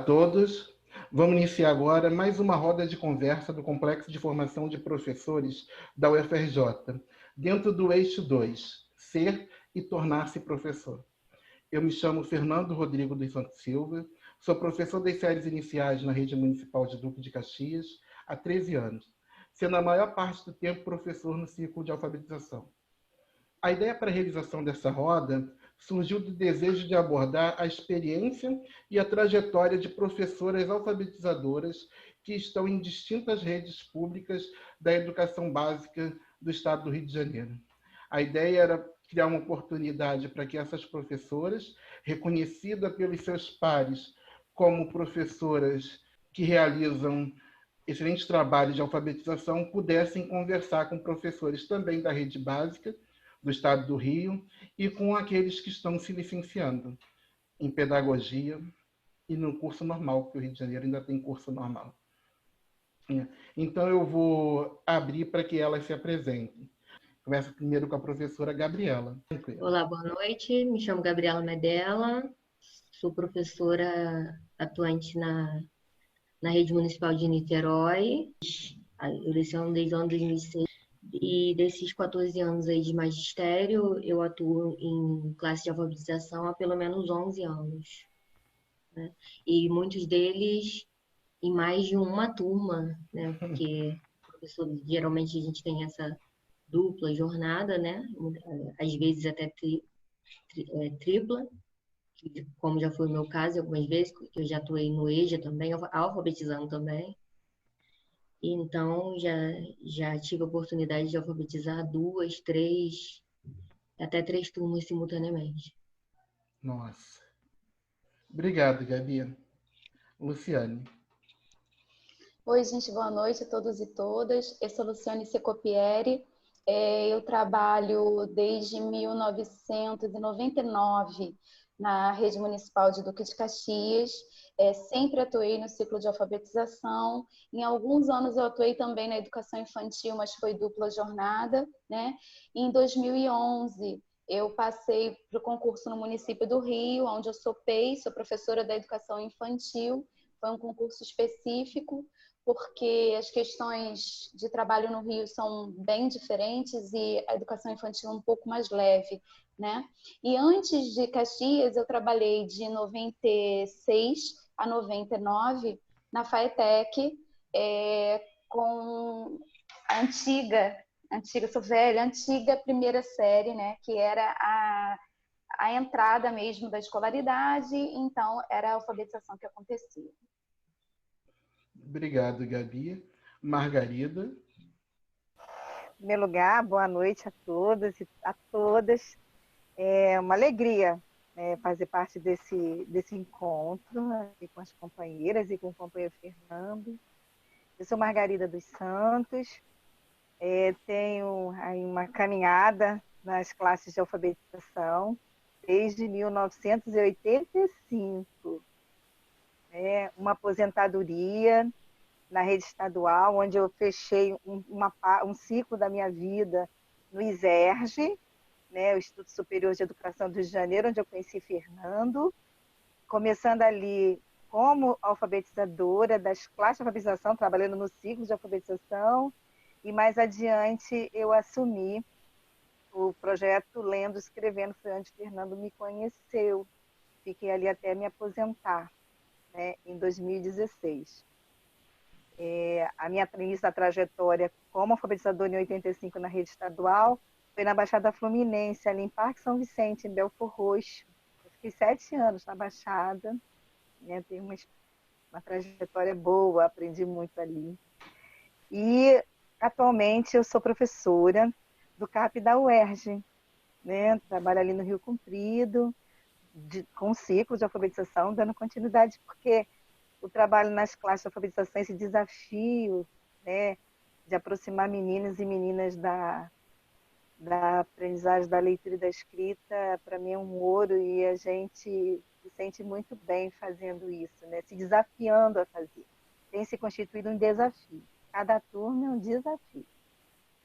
todos. Vamos iniciar agora mais uma roda de conversa do Complexo de Formação de Professores da UFRJ, dentro do eixo 2, ser e tornar-se professor. Eu me chamo Fernando Rodrigo dos Santos Silva, sou professor das séries iniciais na Rede Municipal de Duque de Caxias há 13 anos, sendo a maior parte do tempo professor no ciclo de alfabetização. A ideia para a realização dessa roda surgiu do desejo de abordar a experiência e a trajetória de professoras alfabetizadoras que estão em distintas redes públicas da educação básica do estado do Rio de Janeiro. A ideia era criar uma oportunidade para que essas professoras, reconhecidas pelos seus pares como professoras que realizam excelentes trabalhos de alfabetização, pudessem conversar com professores também da rede básica do estado do Rio e com aqueles que estão se licenciando em pedagogia e no curso normal, porque o Rio de Janeiro ainda tem curso normal. Então, eu vou abrir para que elas se apresentem. Começo primeiro com a professora Gabriela. Olá, boa noite. Me chamo Gabriela Medella, sou professora atuante na Rede Municipal de Niterói. Eu leciono desde o ano 2006. E desses 14 anos aí de magistério, eu atuo em classe de alfabetização há pelo menos 11 anos, né? E muitos deles em mais de uma turma, né? Porque professor, geralmente a gente tem essa dupla jornada, né? Às vezes até tripla, como já foi o meu caso algumas vezes, que eu já atuei no EJA também, alfabetizando também. Então, já tive a oportunidade de alfabetizar 2, 3, até 3 turmas simultaneamente. Nossa. Obrigado, Gabi. Luciane. Oi, gente, boa noite a todos e todas. Eu sou Luciane Secopieri. Eu trabalho desde 1999 na Rede Municipal de Duque de Caxias. Sempre atuei no ciclo de alfabetização. Em alguns anos eu atuei também na educação infantil, mas foi dupla jornada, né? Em 2011 eu passei para o concurso no município do Rio, onde eu sou PEI, sou professora da educação infantil. Foi um concurso específico, porque as questões de trabalho no Rio são bem diferentes e a educação infantil é um pouco mais leve, né? E antes de Caxias, eu trabalhei de 96 a 99 na FAETEC, com a antiga, sou velha, antiga primeira série, né? Que era a entrada mesmo da escolaridade, então era a alfabetização que acontecia. Obrigado, Gabi. Margarida. Em primeiro lugar, boa noite a todas e a todas. É uma alegria fazer parte desse encontro aqui com as companheiras e com o companheiro Fernando. Eu sou Margarida dos Santos, tenho aí uma caminhada nas classes de alfabetização desde 1985. Uma aposentadoria na rede estadual, onde eu fechei um ciclo da minha vida no ISERJ, né, o Instituto Superior de Educação do Rio de Janeiro, onde eu conheci Fernando, começando ali como alfabetizadora das classes de alfabetização, trabalhando no ciclo de alfabetização, e mais adiante eu assumi o projeto Lendo, Escrevendo, foi onde Fernando me conheceu. Fiquei ali até me aposentar, né, em 2016. A minha início da trajetória como alfabetizadora em 85 na rede estadual foi na Baixada Fluminense, ali em Parque São Vicente, em Belford Roxo. Eu fiquei 7 anos na Baixada, né? Tenho uma trajetória boa, aprendi muito ali. E atualmente eu sou professora do CAP da UERJ, né? Trabalho ali no Rio Comprido, com ciclo de alfabetização, dando continuidade, porque o trabalho nas classes de alfabetização, esse desafio, né, de aproximar meninos e meninas da aprendizagem da leitura e da escrita, para mim é um ouro, e a gente se sente muito bem fazendo isso, né, se desafiando a fazer. Tem se constituído um desafio. Cada turma é um desafio,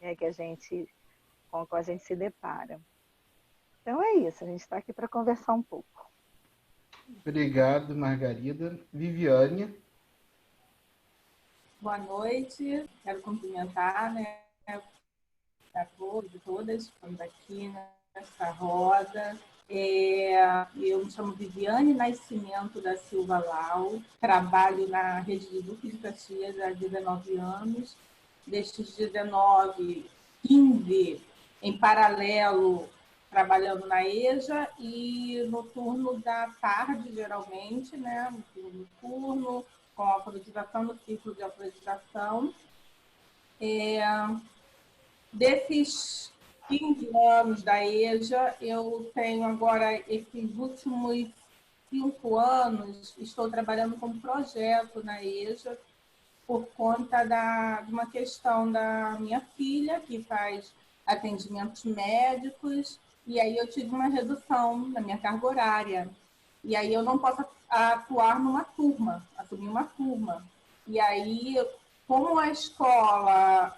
né, com o qual a gente se depara. Então é isso, a gente está aqui para conversar um pouco. Obrigado, Margarida. Viviane. Boa noite. Quero cumprimentar, né, a todos e todas que estamos aqui nessa roda. Eu me chamo Viviane Nascimento da Silva Lau, trabalho na rede de Duque de Caxias há 19 anos. Destes 19, 15 em paralelo trabalhando na EJA e no turno da tarde, geralmente, né, no turno, com a alfabetização, no ciclo de alfabetização. Desses 15 anos da EJA, eu tenho agora, esses últimos 5 anos, estou trabalhando com projeto na EJA, por conta de uma questão da minha filha, que faz atendimentos médicos, e aí eu tive uma redução na minha carga horária. E aí eu não posso atuar numa turma, assumir uma turma. E aí, como a escola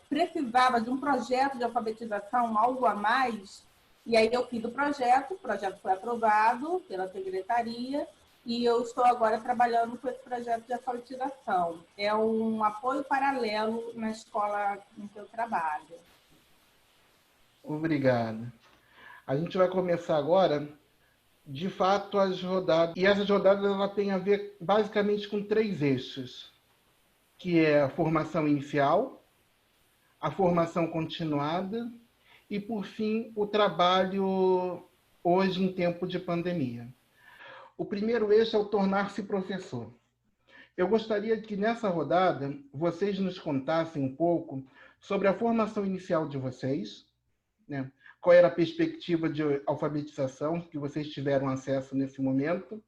precisava de um projeto de alfabetização, algo a mais, e aí eu fiz o projeto foi aprovado pela secretaria, e eu estou agora trabalhando com esse projeto de alfabetização. É um apoio paralelo na escola em que eu trabalho. Obrigado. A gente vai começar agora, de fato, as rodadas. E essas rodadas ela tem a ver basicamente com 3 eixos, que é a formação inicial, a formação continuada e, por fim, o trabalho hoje em tempo de pandemia. O primeiro eixo é o tornar-se professor. Eu gostaria que nessa rodada vocês nos contassem um pouco sobre a formação inicial de vocês, né? Qual era a perspectiva de alfabetização que vocês tiveram acesso nesse momento,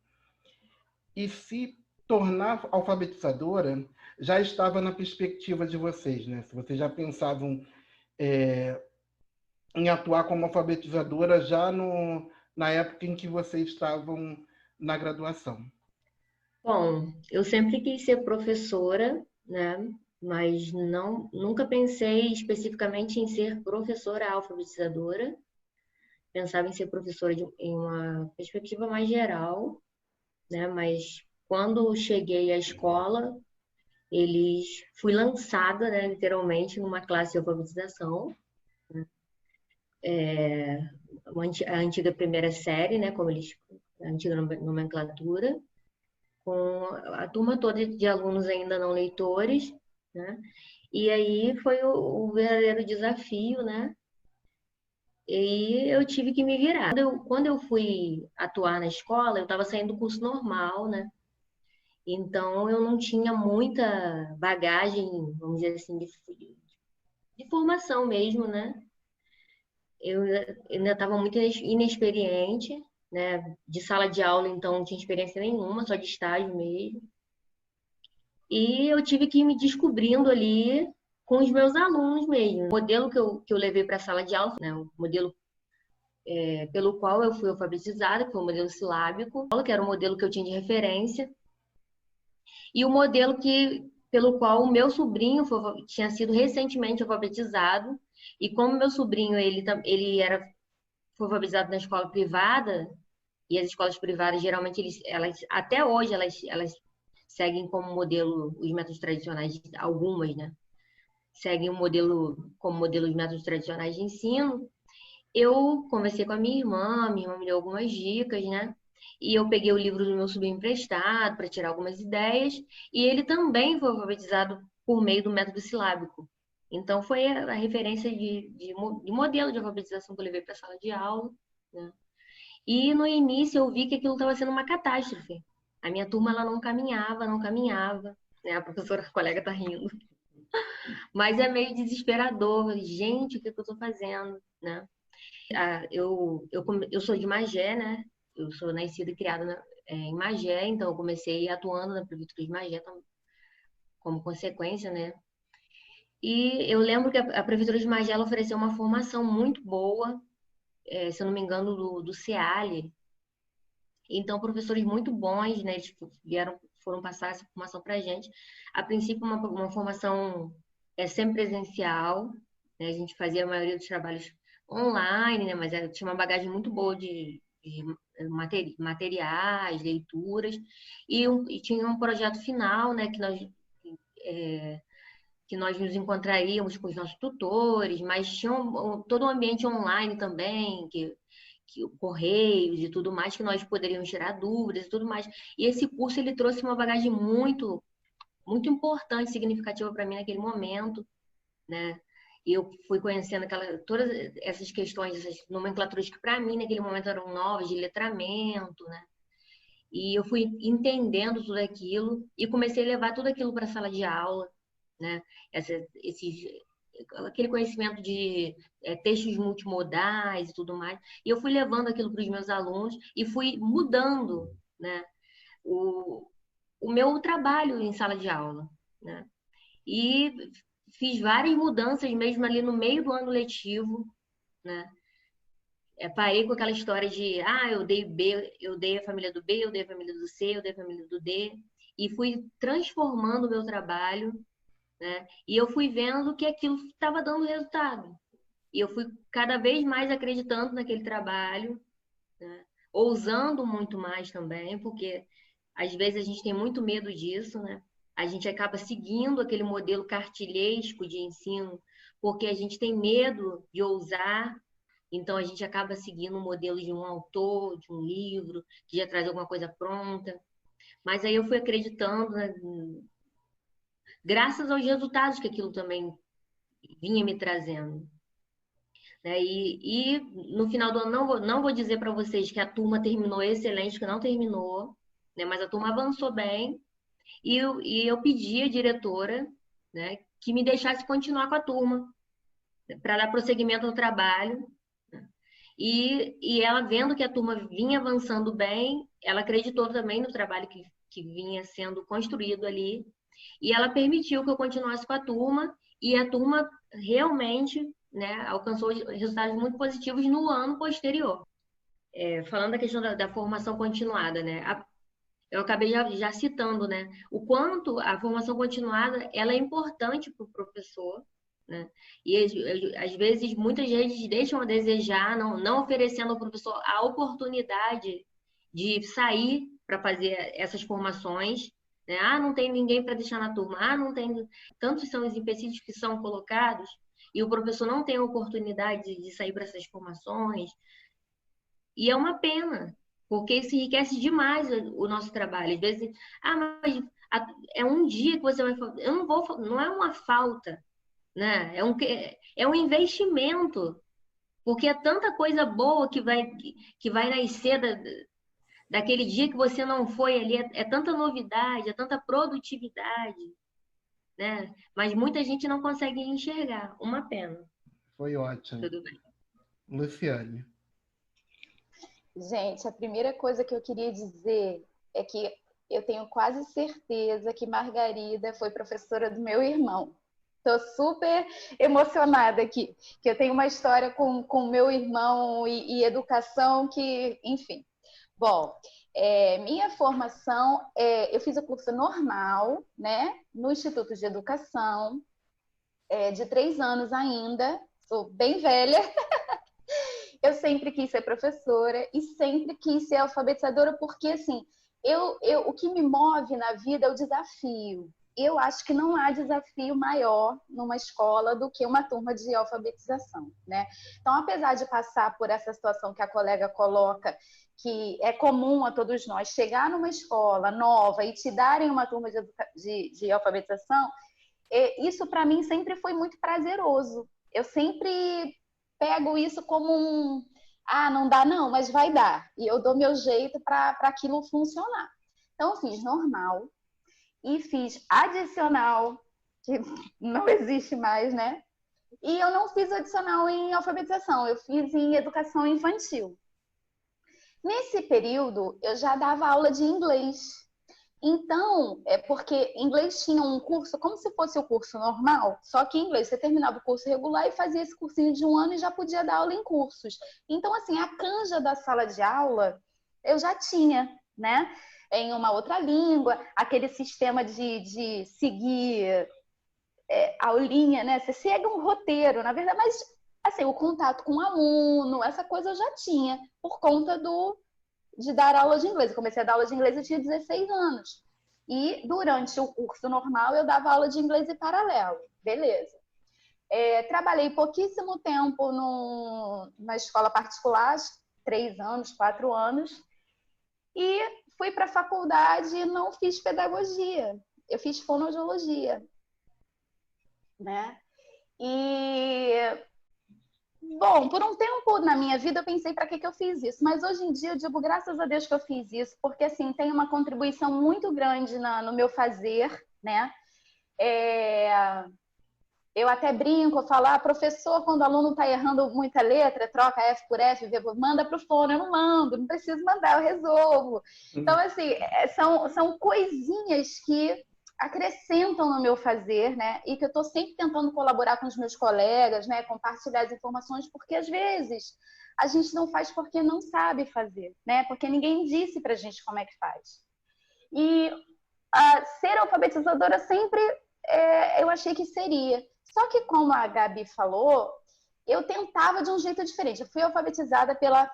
e se tornar alfabetizadora já estava na perspectiva de vocês, né? Se vocês já pensavam em atuar como alfabetizadora já na época em que vocês estavam na graduação. Bom, eu sempre quis ser professora, né? Mas nunca pensei especificamente em ser professora alfabetizadora. Pensava em ser professora em uma perspectiva mais geral, né? Mas quando cheguei à escola, fui lançada, né, literalmente, numa classe de alfabetização, a antiga primeira série, né, a antiga nomenclatura, com a turma toda de alunos ainda não leitores, né? E aí foi o verdadeiro desafio, né? E eu tive que me virar. Quando eu fui atuar na escola, eu estava saindo do curso normal, né? Então eu não tinha muita bagagem, vamos dizer assim, de formação mesmo, né? Eu ainda estava muito inexperiente, né? De sala de aula, então não tinha experiência nenhuma, só de estágio mesmo. E eu tive que ir me descobrindo ali com os meus alunos mesmo. O modelo que eu levei para a sala de aula, né? O modelo pelo qual eu fui alfabetizada, que foi o modelo silábico, que era o modelo que eu tinha de referência, e o modelo pelo qual o meu sobrinho tinha sido recentemente alfabetizado. E como meu sobrinho foi alfabetizado na escola privada, e as escolas privadas geralmente até hoje elas seguem como modelo os métodos tradicionais, algumas, né? Seguem como modelo os métodos tradicionais de ensino. Eu conversei com a minha irmã me deu algumas dicas, né? E eu peguei o livro do meu sobrinho emprestado para tirar algumas ideias, e ele também foi alfabetizado por meio do método silábico. Então, foi a referência de modelo de alfabetização que eu levei para a sala de aula, né? E no início eu vi que aquilo estava sendo uma catástrofe. A minha turma ela não caminhava, não caminhava, né? A professora, a colega está rindo. Mas é meio desesperador. Gente, o que eu estou fazendo, né? Eu sou de Magé, né? Eu sou nascida e criada em Magé, então eu comecei atuando na prefeitura de Magé como consequência, né? E eu lembro que a prefeitura de Magé ela ofereceu uma formação muito boa, se eu não me engano, do CEALI. Então, professores muito bons, né? Eles foram passar essa formação para a gente. A princípio, uma formação semipresencial, né? A gente fazia a maioria dos trabalhos online, né? Mas tinha uma bagagem muito boa materiais, leituras, e tinha um projeto final, né, que nós nos encontraríamos com os nossos tutores, mas tinha todo um ambiente online também, que correios e tudo mais, que nós poderíamos tirar dúvidas e tudo mais. E esse curso, ele trouxe uma bagagem muito, muito importante, significativa para mim naquele momento, né? E eu fui conhecendo todas essas questões, essas nomenclaturas que para mim naquele momento eram novas, de letramento, né? E eu fui entendendo tudo aquilo e comecei a levar tudo aquilo para a sala de aula, né? Aquele conhecimento de textos multimodais e tudo mais. E eu fui levando aquilo para os meus alunos e fui mudando, né, o meu trabalho em sala de aula, né? E fiz várias mudanças mesmo ali no meio do ano letivo, né? Parei com aquela história de, eu dei B, eu dei a família do B, eu dei a família do C, eu dei a família do D, e fui transformando o meu trabalho, né? E eu fui vendo que aquilo estava dando resultado. E eu fui cada vez mais acreditando naquele trabalho, né? Ousando muito mais também, porque às vezes a gente tem muito medo disso, né? A gente acaba seguindo aquele modelo cartilhesco de ensino, porque a gente tem medo de ousar, então a gente acaba seguindo o modelo de um autor, de um livro, que já traz alguma coisa pronta. Mas aí eu fui acreditando, né, graças aos resultados que aquilo também vinha me trazendo. Né? E no final do ano, não vou dizer para vocês que a turma terminou excelente, que não terminou, né? Mas a turma avançou bem, e eu pedi à diretora, né, que me deixasse continuar com a turma, para dar prosseguimento ao trabalho. Né? E ela, vendo que a turma vinha avançando bem, ela acreditou também no trabalho que vinha sendo construído ali, e ela permitiu que eu continuasse com a turma, e a turma realmente, né, alcançou resultados muito positivos no ano posterior. Falando da questão da formação continuada, né, eu acabei já citando, né, o quanto a formação continuada ela é importante para o professor, né, e às vezes muitas redes deixam a desejar, não oferecendo ao professor a oportunidade de sair para fazer essas formações, né? Não tem ninguém para deixar na turma, não tem. Tantos são os empecilhos que são colocados e o professor não tem a oportunidade de sair para essas formações. E é uma pena, porque isso enriquece demais o nosso trabalho. Às vezes, mas é um dia que você vai fazer. Eu não vou, não é uma falta, né? É um investimento, porque é tanta coisa boa que vai nascer daquele dia que você não foi ali, é tanta novidade, é tanta produtividade, né? Mas muita gente não consegue enxergar. Uma pena. Foi ótimo. Tudo bem. Luciane. Gente, a primeira coisa que eu queria dizer é que eu tenho quase certeza que Margarida foi professora do meu irmão. Estou super emocionada aqui, que eu tenho uma história com meu irmão e educação que, enfim. Bom, minha formação, eu fiz o curso normal, né, no Instituto de Educação, de 3 anos ainda, sou bem velha. Eu sempre quis ser professora e sempre quis ser alfabetizadora, porque, assim, o que me move na vida é o desafio. Eu acho que não há desafio maior numa escola do que uma turma de alfabetização, né? Então, apesar de passar por essa situação que a colega coloca, que é comum a todos nós, chegar numa escola nova e te darem uma turma de alfabetização, isso para mim sempre foi muito prazeroso. Eu sempre pego isso como não dá não, mas vai dar. E eu dou meu jeito para aquilo funcionar. Então, eu fiz normal e fiz adicional, que não existe mais, né? E eu não fiz adicional em alfabetização, eu fiz em educação infantil. Nesse período, eu já dava aula de inglês. Então, porque inglês tinha um curso, como se fosse o curso normal, só que em inglês você terminava o curso regular e fazia esse cursinho de 1 ano e já podia dar aula em cursos. Então, assim, a canja da sala de aula eu já tinha, né? Em uma outra língua, aquele sistema de seguir aulinha, né? Você segue um roteiro, na verdade, mas assim, o contato com o aluno, essa coisa eu já tinha, por conta de dar aula de inglês. Eu comecei a dar aula de inglês, eu tinha 16 anos. E durante o curso normal, eu dava aula de inglês em paralelo. Beleza. Trabalhei pouquíssimo tempo na escola particular, 3 anos, 4 anos. E fui para a faculdade e não fiz pedagogia. Eu fiz fonoaudiologia, né? E, bom, por um tempo na minha vida eu pensei para que eu fiz isso, mas hoje em dia eu digo graças a Deus que eu fiz isso, porque assim, tem uma contribuição muito grande no meu fazer, né? Eu até brinco, eu falo, professor, quando o aluno está errando muita letra, troca F por F, manda para o fono, eu não mando, não preciso mandar, eu resolvo. Então, assim, são coisinhas que acrescentam no meu fazer, né? E que eu estou sempre tentando colaborar com os meus colegas, né? Compartilhar as informações, porque às vezes a gente não faz porque não sabe fazer, né? Porque ninguém disse pra gente como é que faz. E ser alfabetizadora sempre eu achei que seria. Só que, como a Gabi falou, eu tentava de um jeito diferente. Eu fui alfabetizada pela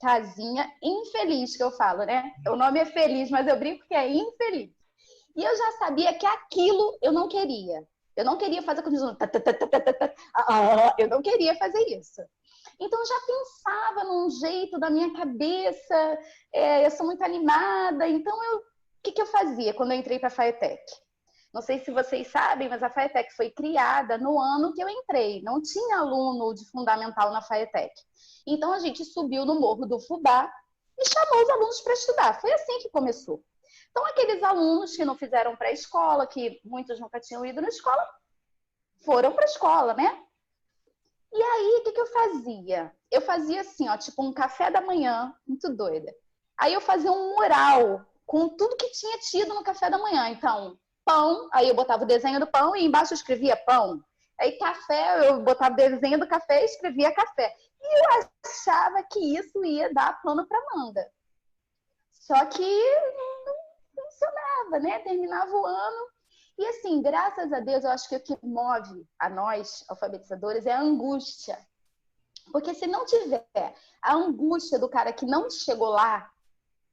casinha infeliz, que eu falo, né? O nome é feliz, mas eu brinco que é infeliz. E eu já sabia que aquilo eu não queria. Eu não queria fazer com os eu não queria fazer isso. Então, eu já pensava num jeito da minha cabeça, eu sou muito animada. Então, o que eu fazia quando eu entrei para a FATEC? Não sei se vocês sabem, mas a FATEC foi criada no ano que eu entrei. Não tinha aluno de fundamental na FATEC. Então, a gente subiu no Morro do Fubá e chamou os alunos para estudar. Foi assim que começou. Então, aqueles alunos que não fizeram pré-escola, que muitos nunca tinham ido na escola, foram para a escola, né? E aí, o que eu fazia? Eu fazia assim, tipo um café da manhã, muito doida. Aí eu fazia um mural com tudo que tinha tido no café da manhã. Então, pão, aí eu botava o desenho do pão e embaixo eu escrevia pão. Aí café, eu botava o desenho do café e escrevia café. E eu achava que isso ia dar pano para manga. Só que não funcionava, né? Terminava o ano. E assim, graças a Deus, eu acho que o que move a nós, alfabetizadores, é a angústia. Porque se não tiver a angústia do cara que não chegou lá,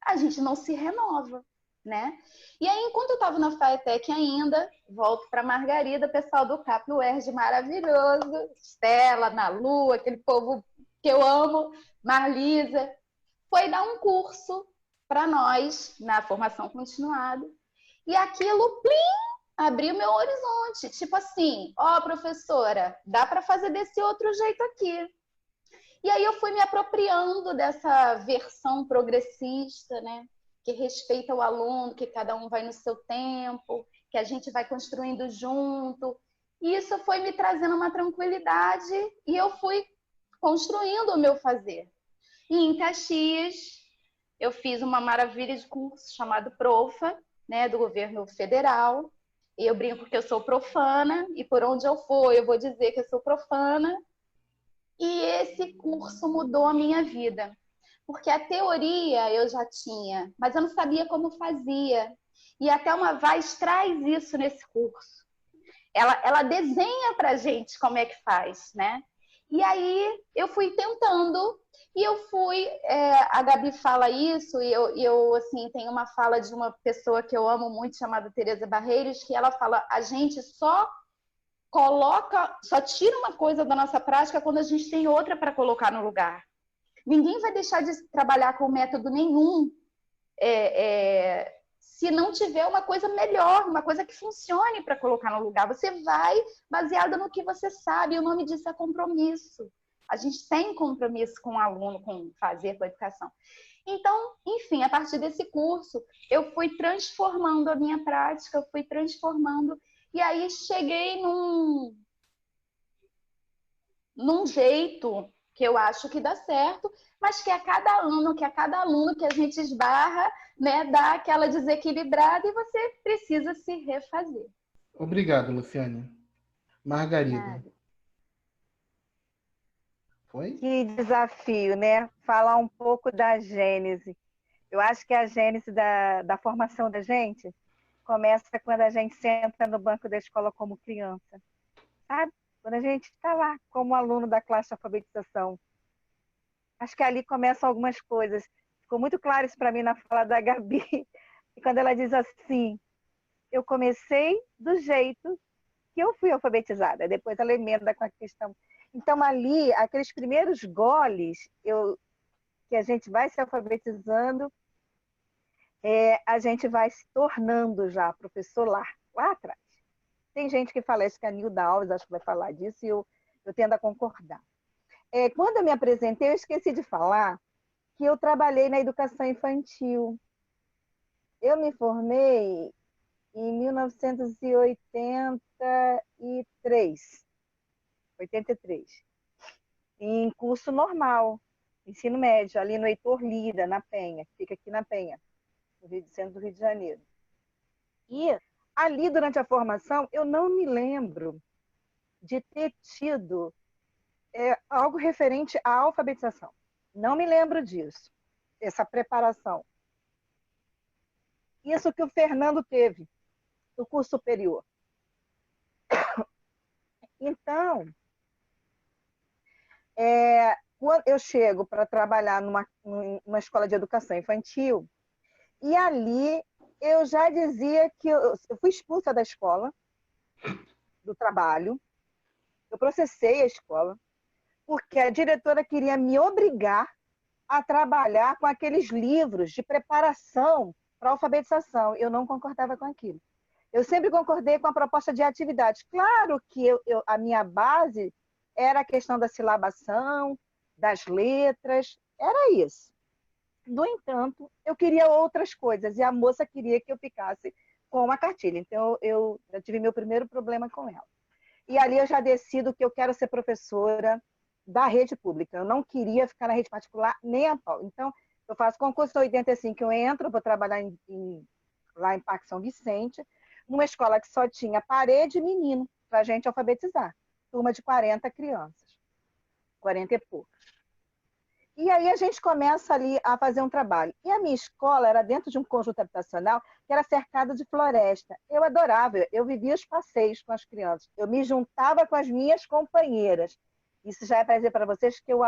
a gente não se renova, né? E aí, enquanto eu estava na FATEC ainda, volto para Margarida, pessoal do CAP UERJ maravilhoso, Estela, Nalu, aquele povo que eu amo, Marlisa, foi dar um curso para nós na formação continuada. E aquilo, plim, abriu meu horizonte. Tipo assim, professora, dá para fazer desse outro jeito aqui. E aí eu fui me apropriando dessa versão progressista, né? Que respeita o aluno, que cada um vai no seu tempo, que a gente vai construindo junto. E isso foi me trazendo uma tranquilidade e eu fui construindo o meu fazer. E em Caxias, eu fiz uma maravilha de curso chamado Profa, né, do governo federal. E eu brinco que eu sou profana, e por onde eu for, eu vou dizer que eu sou profana. E esse curso mudou a minha vida. Porque a teoria eu já tinha, mas eu não sabia como fazia. E até uma Vaz traz isso nesse curso. Ela desenha para a gente como é que faz, né? E aí eu fui tentando e eu fui... a Gabi fala isso e eu assim, tenho uma fala de uma pessoa que eu amo muito, chamada Tereza Barreiros, que ela fala, a gente só tira uma coisa da nossa prática quando a gente tem outra para colocar no lugar. Ninguém vai deixar de trabalhar com método nenhum se não tiver uma coisa melhor, uma coisa que funcione para colocar no lugar. Você vai baseado no que você sabe, e o nome disso é compromisso. A gente tem compromisso com o aluno, com fazer, com a educação. Então, enfim, a partir desse curso, eu fui transformando a minha prática, eu fui transformando, e aí cheguei num jeito que eu acho que dá certo, mas que a cada aluno que a gente esbarra, né, dá aquela desequilibrada e você precisa se refazer. Obrigado, Luciane. Margarida. Foi? Que desafio, né? Falar um pouco da gênese. Eu acho que a gênese da formação da gente começa quando a gente senta no banco da escola como criança, sabe? Quando a gente está lá como aluno da classe de alfabetização. Acho que ali começam algumas coisas. ficou muito claro isso para mim na fala da Gabi, quando ela diz assim, eu comecei do jeito que eu fui alfabetizada. Depois ela emenda com a questão. Então, ali, aqueles primeiros goles que a gente vai se alfabetizando, a gente vai se tornando já professor lá atrás. Tem gente que fala isso, que a Nilda Alves acho que vai falar disso, e eu tendo a concordar. Quando eu me apresentei, eu esqueci de falar que eu trabalhei na educação infantil. Eu me formei em 1983, em curso normal, ensino médio, ali no Heitor Lira, na Penha, que fica aqui na Penha, no centro do Rio de Janeiro. E ali, durante a formação, eu não me lembro de ter tido algo referente à alfabetização. Não me lembro disso, essa preparação. Isso que o Fernando teve no curso superior. Então, quando eu chego para trabalhar numa escola de educação infantil, e ali eu já dizia que eu fui expulsa da escola, do trabalho, eu processei a escola, porque a diretora queria me obrigar a trabalhar com aqueles livros de preparação para alfabetização. Eu não concordava com aquilo. Eu sempre concordei com a proposta de atividades. Claro que a minha base era a questão da silabação, das letras, era isso. No entanto, eu queria outras coisas, e a moça queria que eu ficasse com uma cartilha. Então, eu tive meu primeiro problema com ela. E ali eu já decido que eu quero ser professora da rede pública. Eu não queria ficar na rede particular nem a pau. Então, eu faço concurso em 85, eu entro, vou trabalhar lá em Parque São Vicente, numa escola que só tinha parede e menino para a gente alfabetizar. Turma de 40 crianças, 40 e poucos. E aí a gente começa ali a fazer um trabalho. E a minha escola era dentro de um conjunto habitacional que era cercado de floresta. Eu adorava, eu vivia os passeios com as crianças. Eu me juntava com as minhas companheiras. Isso já é para dizer para vocês que eu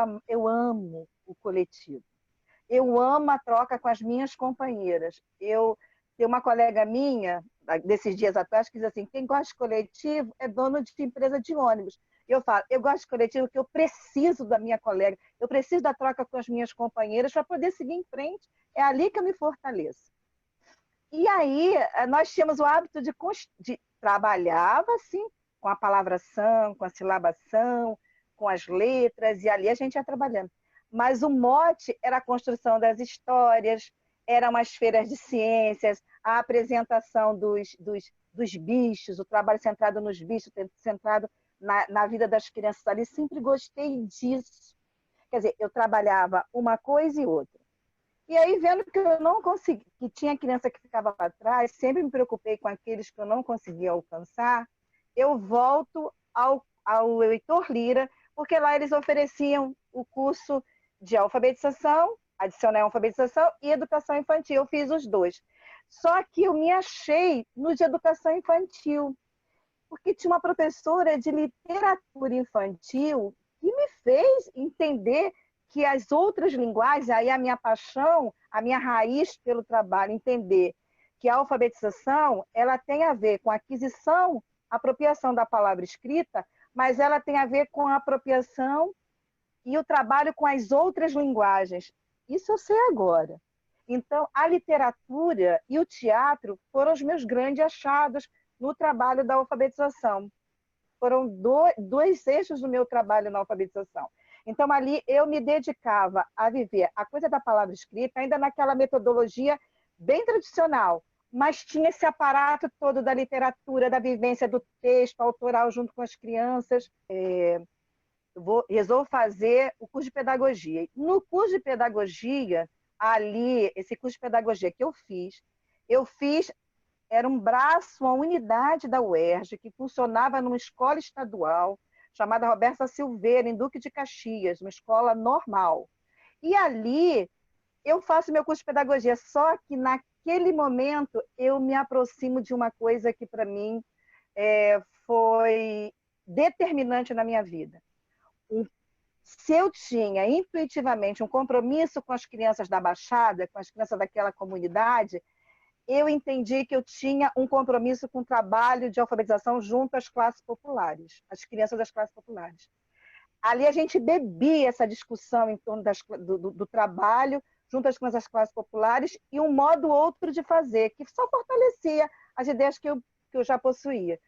amo o coletivo. Eu amo a troca com as minhas companheiras. Tem uma colega minha, desses dias atrás, que diz assim, quem gosta de coletivo é dono de empresa de ônibus. Eu falo, eu gosto de coletivo porque eu preciso da minha colega, eu preciso da troca com as minhas companheiras para poder seguir em frente. É ali que eu me fortaleço. E aí, nós tínhamos o hábito de trabalhar assim, com a palavração, com a silabação, com as letras, e ali a gente ia trabalhando. Mas o mote era a construção das histórias, eram as feiras de ciências, a apresentação dos bichos, o trabalho centrado nos bichos, centrado na vida das crianças ali. Sempre gostei disso. Quer dizer, eu trabalhava uma coisa e outra. E aí, vendo que eu não consegui, que tinha criança que ficava para trás, sempre me preocupei com aqueles que eu não conseguia alcançar, eu volto ao Heitor Lira, porque lá eles ofereciam o curso de alfabetização, adicional alfabetização e educação infantil. Eu fiz os dois. Só que eu me achei no de educação infantil, porque tinha uma professora de literatura infantil que me fez entender que as outras linguagens, aí a minha paixão, a minha raiz pelo trabalho, entender que a alfabetização ela tem a ver com a aquisição, apropriação da palavra escrita, mas ela tem a ver com a apropriação e o trabalho com as outras linguagens. Isso eu sei agora. Então, a literatura e o teatro foram os meus grandes achados no trabalho da alfabetização. Foram dois eixos do meu trabalho na alfabetização. Então, ali eu me dedicava a viver a coisa da palavra escrita, ainda naquela metodologia bem tradicional, mas tinha esse aparato todo da literatura, da vivência do texto autoral junto com as crianças. Resolvo fazer o curso de pedagogia. No curso de pedagogia, ali, esse curso de pedagogia que eu fiz, era um braço, uma unidade da UERJ, que funcionava numa escola estadual, chamada Roberta Silveira, em Duque de Caxias, uma escola normal. E ali, eu faço meu curso de pedagogia, só que naquele momento, eu me aproximo de uma coisa que, para mim, foi determinante na minha vida. se eu tinha intuitivamente um compromisso com as crianças da Baixada, com as crianças daquela comunidade, eu entendi que eu tinha um compromisso com o trabalho de alfabetização junto às classes populares, as crianças das classes populares. Ali a gente bebia essa discussão em torno do trabalho junto às crianças das classes populares e um modo ou outro de fazer, que só fortalecia as ideias que eu já possuía.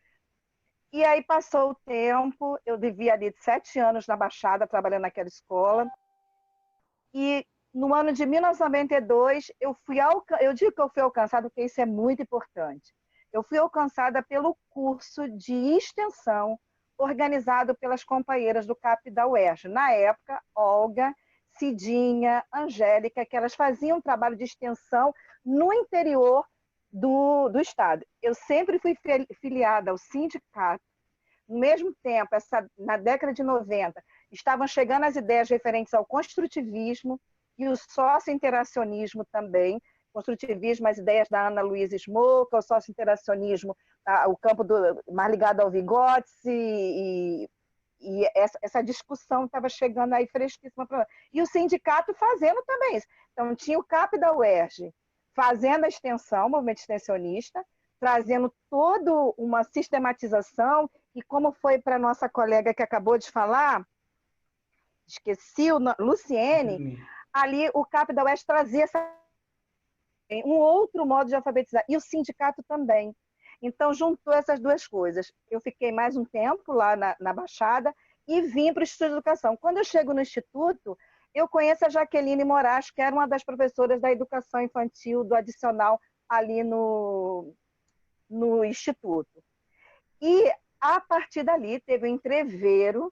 E aí passou o tempo, eu vivi ali 7 anos na Baixada, trabalhando naquela escola, e no ano de 1992, eu digo que eu fui alcançada, porque isso é muito importante. Eu fui alcançada pelo curso de extensão organizado pelas companheiras do CAP da UERJ. Na época, Olga, Cidinha, Angélica, que elas faziam trabalho de extensão no interior do Estado. Eu sempre fui filiada ao sindicato. No mesmo tempo, na década de 90, estavam chegando as ideias referentes ao construtivismo e o socio-interacionismo também. Construtivismo, as ideias da Ana Luísa Smoca, o socio-interacionismo, o campo mais ligado ao Vygotsky, e essa discussão estava chegando aí fresquíssima. E o sindicato fazendo também isso. Então, tinha o CAP da UERJ fazendo a extensão, o movimento extensionista, trazendo toda uma sistematização, e como foi para a nossa colega que acabou de falar, esqueci, Luciene, ali o CAP da UERJ trazia um outro modo de alfabetizar, e o sindicato também. Então, juntou essas duas coisas. Eu fiquei mais um tempo lá na Baixada e vim para o Instituto de Educação. Quando eu chego no Instituto, eu conheço a Jaqueline Moraes, que era uma das professoras da educação infantil, do adicional, ali no Instituto. E, a partir dali, teve um entreveiro.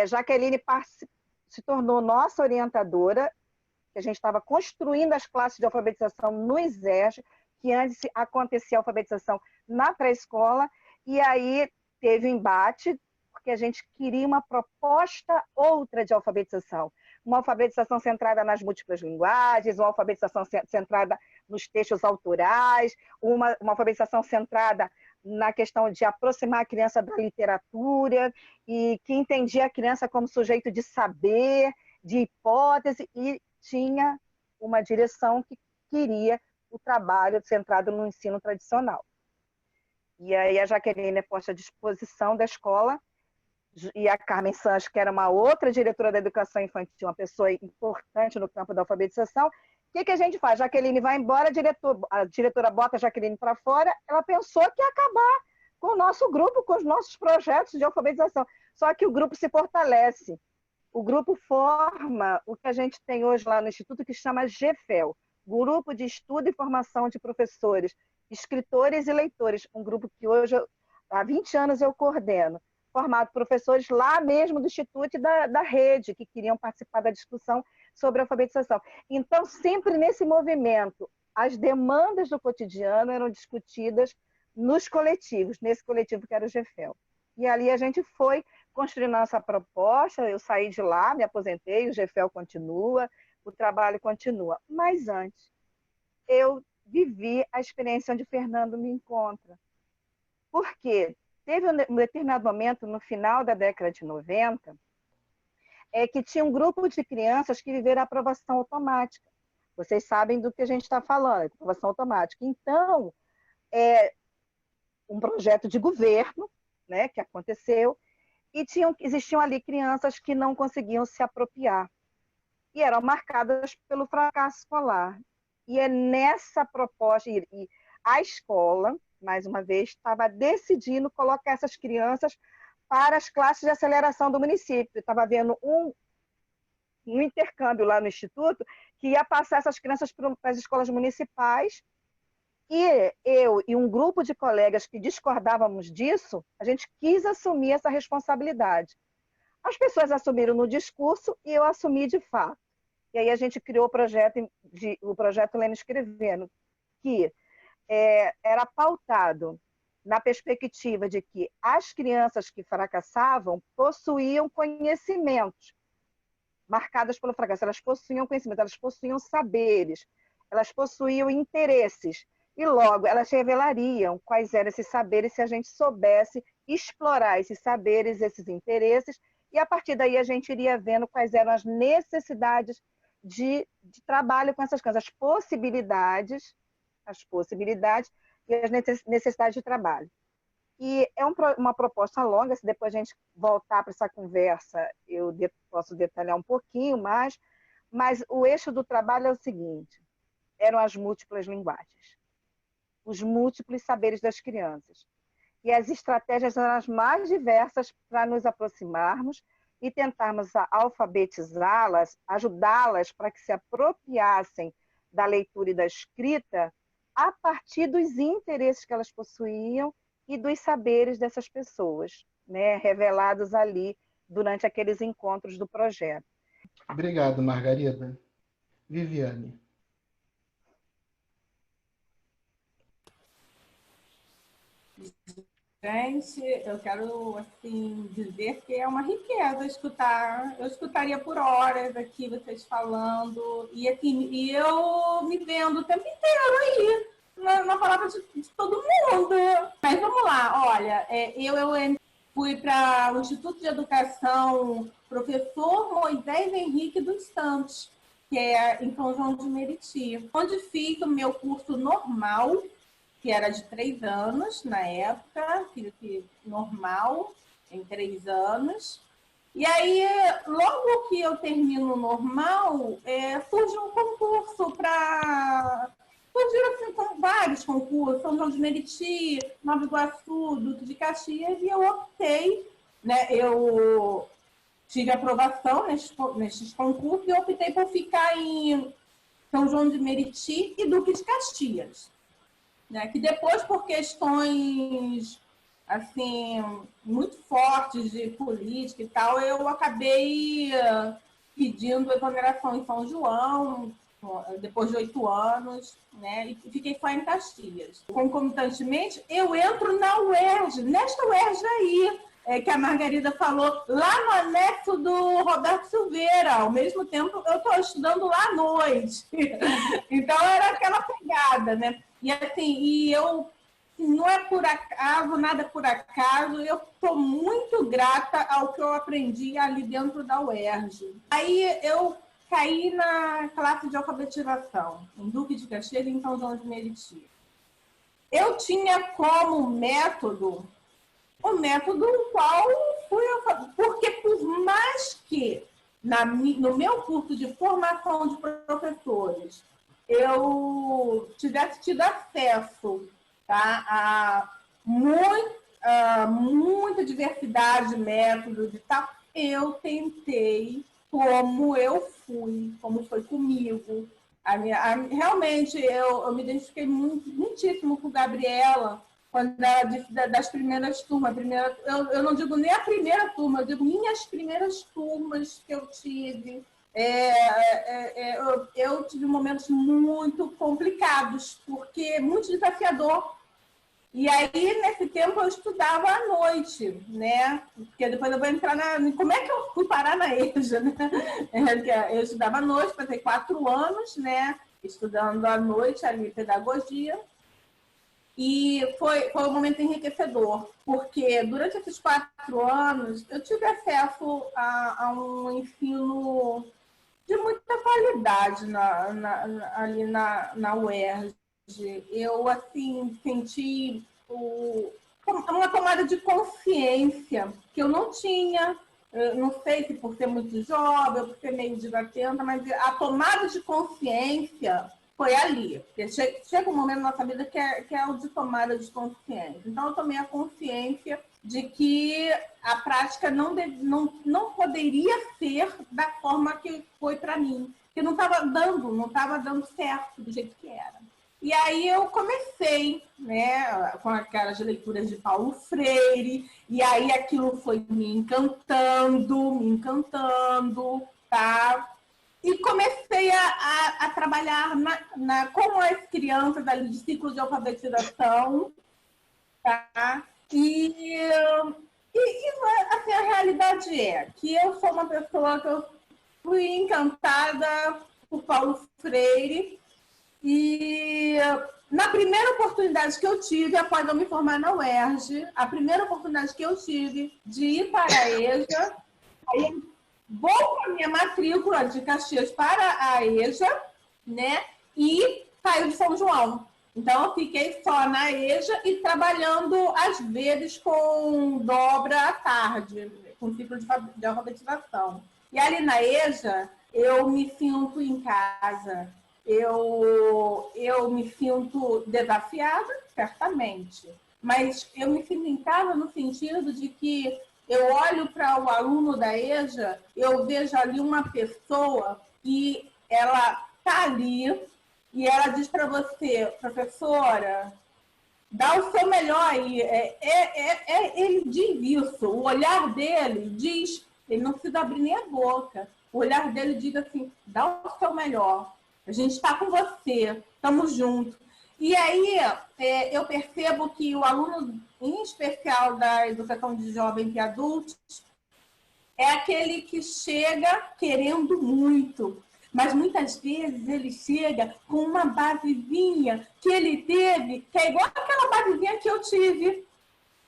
Jaqueline se tornou nossa orientadora, que a gente estava construindo as classes de alfabetização no ISERJ, que antes acontecia a alfabetização na pré-escola, e aí teve um embate, porque a gente queria uma proposta outra de alfabetização. Uma alfabetização centrada nas múltiplas linguagens, uma alfabetização centrada nos textos autorais, uma alfabetização centrada na questão de aproximar a criança da literatura, e que entendia a criança como sujeito de saber, de hipótese, e tinha uma direção que queria o trabalho centrado no ensino tradicional. E aí a Jaqueline é posta à disposição da escola, e a Carmen Sanches, que era uma outra diretora da educação infantil, uma pessoa importante no campo da alfabetização. O que a gente faz? Jaqueline vai embora, a diretora bota a Jaqueline para fora, ela pensou que ia acabar com o nosso grupo, com os nossos projetos de alfabetização. Só que o grupo se fortalece. O grupo forma o que a gente tem hoje lá no Instituto, que chama GEFEL, Grupo de Estudo e Formação de Professores, Escritores e Leitores, um grupo que hoje, há 20 anos, eu coordeno, formado por professores lá mesmo do Instituto e da rede, que queriam participar da discussão sobre alfabetização. Então, sempre nesse movimento, as demandas do cotidiano eram discutidas nos coletivos, nesse coletivo que era o GEFEL. E ali a gente foi construindo nossa proposta, eu saí de lá, me aposentei, o GEFEL continua, o trabalho continua. Mas antes, eu vivi a experiência onde o Fernando me encontra. Por quê? Teve um determinado momento, no final da década de 90, que tinha um grupo de crianças que viveram a aprovação automática. Vocês sabem do que a gente está falando, aprovação automática. Então, um projeto de governo, né, que aconteceu, e existiam ali crianças que não conseguiam se apropriar, e eram marcadas pelo fracasso escolar. E é nessa proposta, e a escola, mais uma vez, estava decidindo colocar essas crianças para as classes de aceleração do município. Estava havendo um intercâmbio lá no Instituto que ia passar essas crianças para as escolas municipais, e eu e um grupo de colegas que discordávamos disso, a gente quis assumir essa responsabilidade. As pessoas assumiram no discurso e eu assumi de fato. E aí a gente criou o projeto Lendo Escrevendo, que era pautado na perspectiva de que as crianças que fracassavam possuíam conhecimentos marcados pelo fracasso. Elas possuíam conhecimento, elas possuíam saberes, elas possuíam interesses. E logo elas revelariam quais eram esses saberes se a gente soubesse explorar esses saberes, esses interesses e a partir daí a gente iria vendo quais eram as necessidades de trabalho com essas crianças, as possibilidades e as necessidades de trabalho. E é uma proposta longa, se depois a gente voltar para essa conversa, eu posso detalhar um pouquinho mais, mas o eixo do trabalho é o seguinte: eram as múltiplas linguagens, os múltiplos saberes das crianças. E as estratégias eram as mais diversas para nos aproximarmos e tentarmos alfabetizá-las, ajudá-las para que se apropriassem da leitura e da escrita a partir dos interesses que elas possuíam e dos saberes dessas pessoas, né, revelados ali durante aqueles encontros do projeto. Obrigado, Margarida. Viviane. Gente, eu quero assim, dizer que é uma riqueza escutar. Eu escutaria por horas aqui vocês falando, e eu me vendo o tempo inteiro aí, na palavra de todo mundo. Mas vamos lá, olha, eu fui para o Instituto de Educação Professor Moisés Henrique dos Santos, que é em São João de Meriti, onde fiz o meu curso normal, que era de 3 anos na época, que normal, em 3 anos. E aí, logo que eu termino o normal, surge um concurso para... Surgiram assim, com vários concursos, São João de Meriti, Nova Iguaçu, Duque de Caxias, e eu optei, né, eu tive aprovação nesses concursos e optei por ficar em São João de Meriti e Duque de Caxias. Né, que depois, por questões assim, muito fortes de política e tal, eu acabei pedindo exoneração em São João, depois de 8 anos, né, e fiquei só em Caxias. Concomitantemente, eu entro na UERJ, nesta UERJ aí, que a Margarida falou, lá no anexo do Roberto Silveira. Ao mesmo tempo, eu estou estudando lá à noite. Então, era aquela pegada, né? E assim, eu não é por acaso, nada por acaso, eu estou muito grata ao que eu aprendi ali dentro da UERJ. Aí eu caí na classe de alfabetização, em Duque de Caxias e em São João de Meriti. Eu tinha como método o método qual fui eu, porque por mais que no meu curso de formação de professores eu tivesse tido acesso, tá, a muita diversidade de métodos e tal, eu tentei como eu fui, como foi comigo. Realmente, eu me identifiquei muitíssimo com Gabriela, quando das primeiras turmas. Eu não digo nem a primeira turma, eu digo minhas primeiras turmas que eu tive. Eu tive momentos muito complicados, porque muito desafiador. E aí, nesse tempo, eu estudava à noite, né? Porque depois eu vou entrar como é que eu fui parar na EJA, né? Eu estudava à noite, passei 4 anos, né? Estudando à noite ali, pedagogia. E foi um momento enriquecedor, porque durante esses 4 anos, eu tive acesso a um ensino de muita qualidade ali na UERJ. Eu, assim, senti uma tomada de consciência que eu não tinha. Eu não sei se por ser muito jovem, ou por ser meio desatenta, mas a tomada de consciência foi ali. Porque chega um momento na nossa vida que é o de tomada de consciência. Então, eu tomei a consciência de que a prática não poderia ser da forma que foi para mim. Que não estava dando certo do jeito que era. E aí eu comecei, né, com aquelas leituras de Paulo Freire, e aí aquilo foi me encantando, tá? E comecei a trabalhar com as crianças ali de ciclo de alfabetização, tá? E assim, a realidade é que eu sou uma pessoa que eu fui encantada por Paulo Freire, e na primeira oportunidade que eu tive, após eu me formar na UERJ, a primeira oportunidade que eu tive de ir para a EJA, Aí vou com a minha matrícula de Caxias para a EJA, né? E saio de São João. Então, eu fiquei só na EJA e trabalhando, às vezes, com dobra à tarde, com ciclo de alfabetização. E ali na EJA, eu me sinto em casa. Eu me sinto desafiada, certamente. Mas eu me sinto em casa no sentido de que eu olho para o aluno da EJA, eu vejo ali uma pessoa que ela está ali e ela diz para você, professora, dá o seu melhor aí. Ele diz isso, o olhar dele diz, ele não precisa abrir nem a boca, o olhar dele diz assim, dá o seu melhor, a gente está com você, estamos juntos. E aí eu percebo que o aluno, em especial da educação de jovens e adultos, é aquele que chega querendo muito, mas muitas vezes ele chega com uma basezinha que ele teve, que é igual aquela basezinha que eu tive,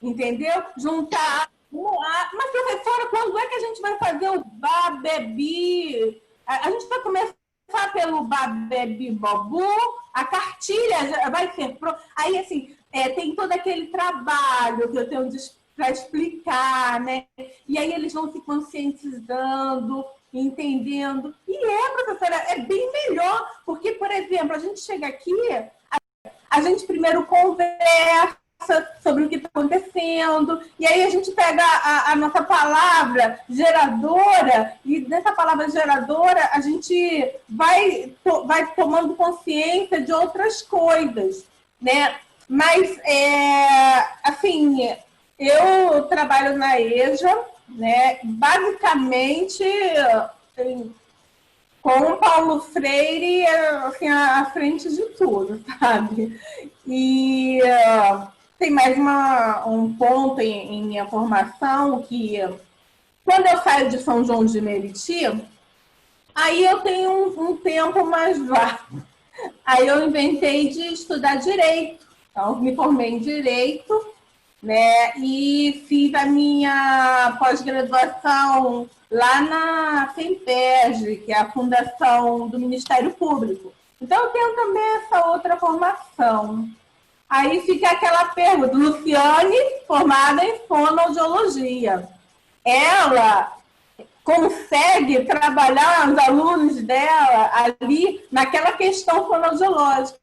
entendeu? Juntar, mas professora, quando é que a gente vai fazer o babebi? A gente vai começar pelo babebi bobu, a cartilha vai ser pronta. Aí, assim, tem todo aquele trabalho que eu tenho para explicar, né? E aí eles vão se conscientizando, entendendo. E professora, é bem melhor, porque, por exemplo, a gente chega aqui, a gente primeiro conversa sobre o que está acontecendo, e aí a gente pega a nossa palavra geradora, e nessa palavra geradora a gente vai tomando consciência de outras coisas, né? Mas, assim, eu trabalho na EJA, né? Basicamente com o Paulo Freire assim, à frente de tudo, sabe? E tem mais um ponto em minha formação que, quando eu saio de São João de Meriti, aí eu tenho um tempo mais vago. Aí eu inventei de estudar Direito. Então, me formei em Direito, né? E fiz a minha pós-graduação lá na FEMPERJ, que é a Fundação do Ministério Público. Então, eu tenho também essa outra formação. Aí fica aquela pergunta, Luciane, formada em fonoaudiologia. Ela consegue trabalhar os alunos dela ali naquela questão fonoaudiológica.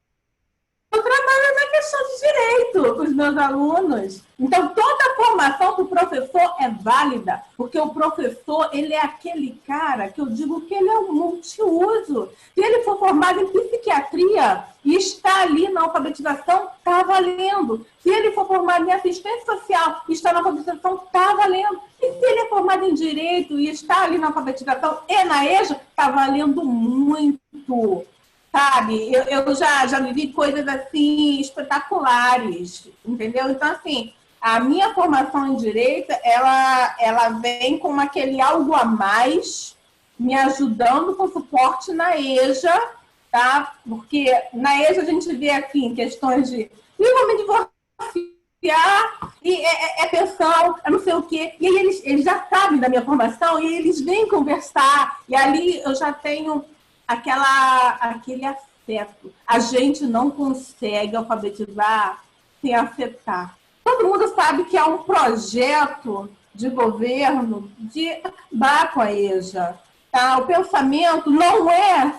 Eu trabalho na questão de direito com os meus alunos. Então, toda a formação do professor é válida, porque o professor, ele é aquele cara que eu digo que ele é um multiuso. Se ele for formado em psiquiatria e está ali na alfabetização, está valendo. Se ele for formado em assistência social e está na alfabetização, está valendo. E se ele é formado em direito e está ali na alfabetização e na EJA, está valendo muito. Sabe, eu já vivi coisas assim espetaculares, entendeu? Então, assim, a minha formação em Direito, ela vem com aquele algo a mais, me ajudando com suporte na EJA, tá? Porque na EJA a gente vê aqui em questões de eu vou me divorciar, e pensão, eu não sei o quê. E aí eles já sabem da minha formação e eles vêm conversar, e ali eu já tenho aquele afeto. A gente não consegue alfabetizar sem afetar. Todo mundo sabe que é um projeto de governo de acabar com a EJA. Tá? O pensamento não é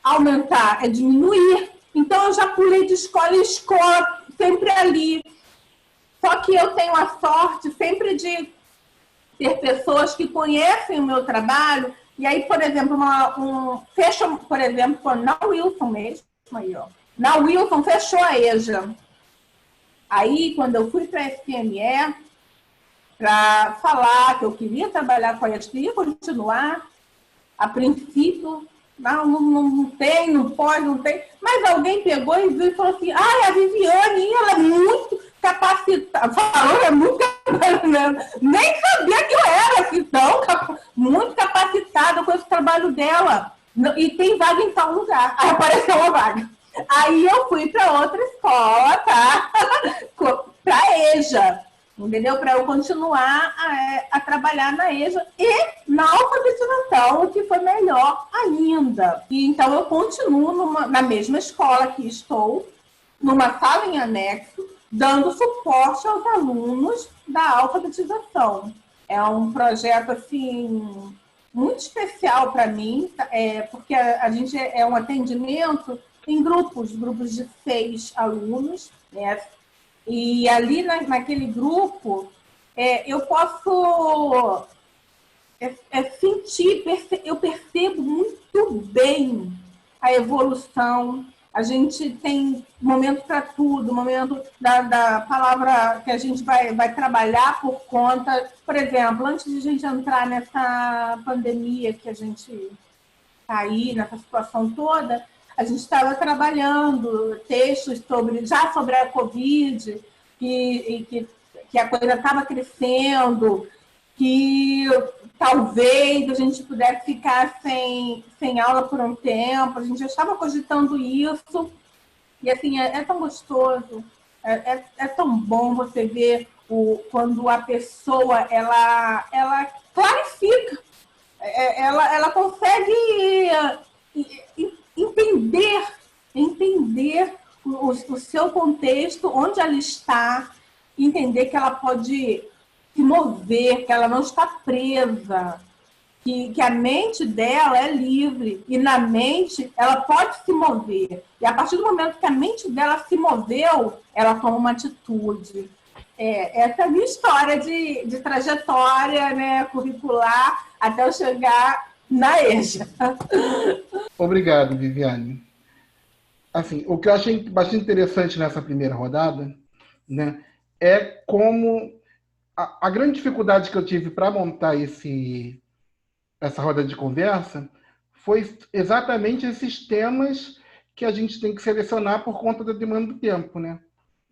aumentar, é diminuir. Então, eu já pulei de escola em escola, sempre ali. Só que eu tenho a sorte sempre de ter pessoas que conhecem o meu trabalho. E aí, por exemplo, fechou, por exemplo, na Wilson mesmo, aí, ó. Na Wilson fechou a EJA. Aí, quando eu fui para a FME, para falar que eu queria trabalhar com a EJA, queria continuar, a princípio, não tem, não pode, não tem. Mas alguém pegou e viu e falou assim, a Viviane, ela é muito capacitada. Falou, é muito capacitada. Nem sabia que eu era assim, tão muito capacitada com esse trabalho dela. E tem vaga em tal lugar. Aí apareceu uma vaga. Aí eu fui para outra escola, tá? Para a EJA, entendeu? Para eu continuar a trabalhar na EJA. E na alfabetização, o que foi melhor ainda. E então eu continuo na mesma escola que estou, numa sala em anexo, dando suporte aos alunos da alfabetização. É um projeto assim muito especial para mim, porque a gente é um atendimento em grupos de 6 alunos, né? E ali naquele grupo eu posso sentir, eu percebo muito bem a evolução. A gente tem momento para tudo, momento da palavra que a gente vai trabalhar por conta. Por exemplo, antes de a gente entrar nessa pandemia que a gente está aí, nessa situação toda, a gente estava trabalhando textos sobre a Covid, que a coisa estava crescendo, que talvez a gente pudesse ficar sem aula por um tempo. A gente já estava cogitando isso. E, assim, é tão gostoso, é tão bom você ver quando a pessoa, ela clarifica, ela consegue entender o seu contexto, onde ela está, entender que ela pode se mover, que ela não está presa, que a mente dela é livre e na mente ela pode se mover. E a partir do momento que a mente dela se moveu, ela toma uma atitude. Essa é a minha história de trajetória, né, curricular até eu chegar na EJA. Obrigado, Viviane. Assim, o que eu achei bastante interessante nessa primeira rodada, né, é como a grande dificuldade que eu tive para montar essa roda de conversa foi exatamente esses temas que a gente tem que selecionar por conta da demanda do tempo, né?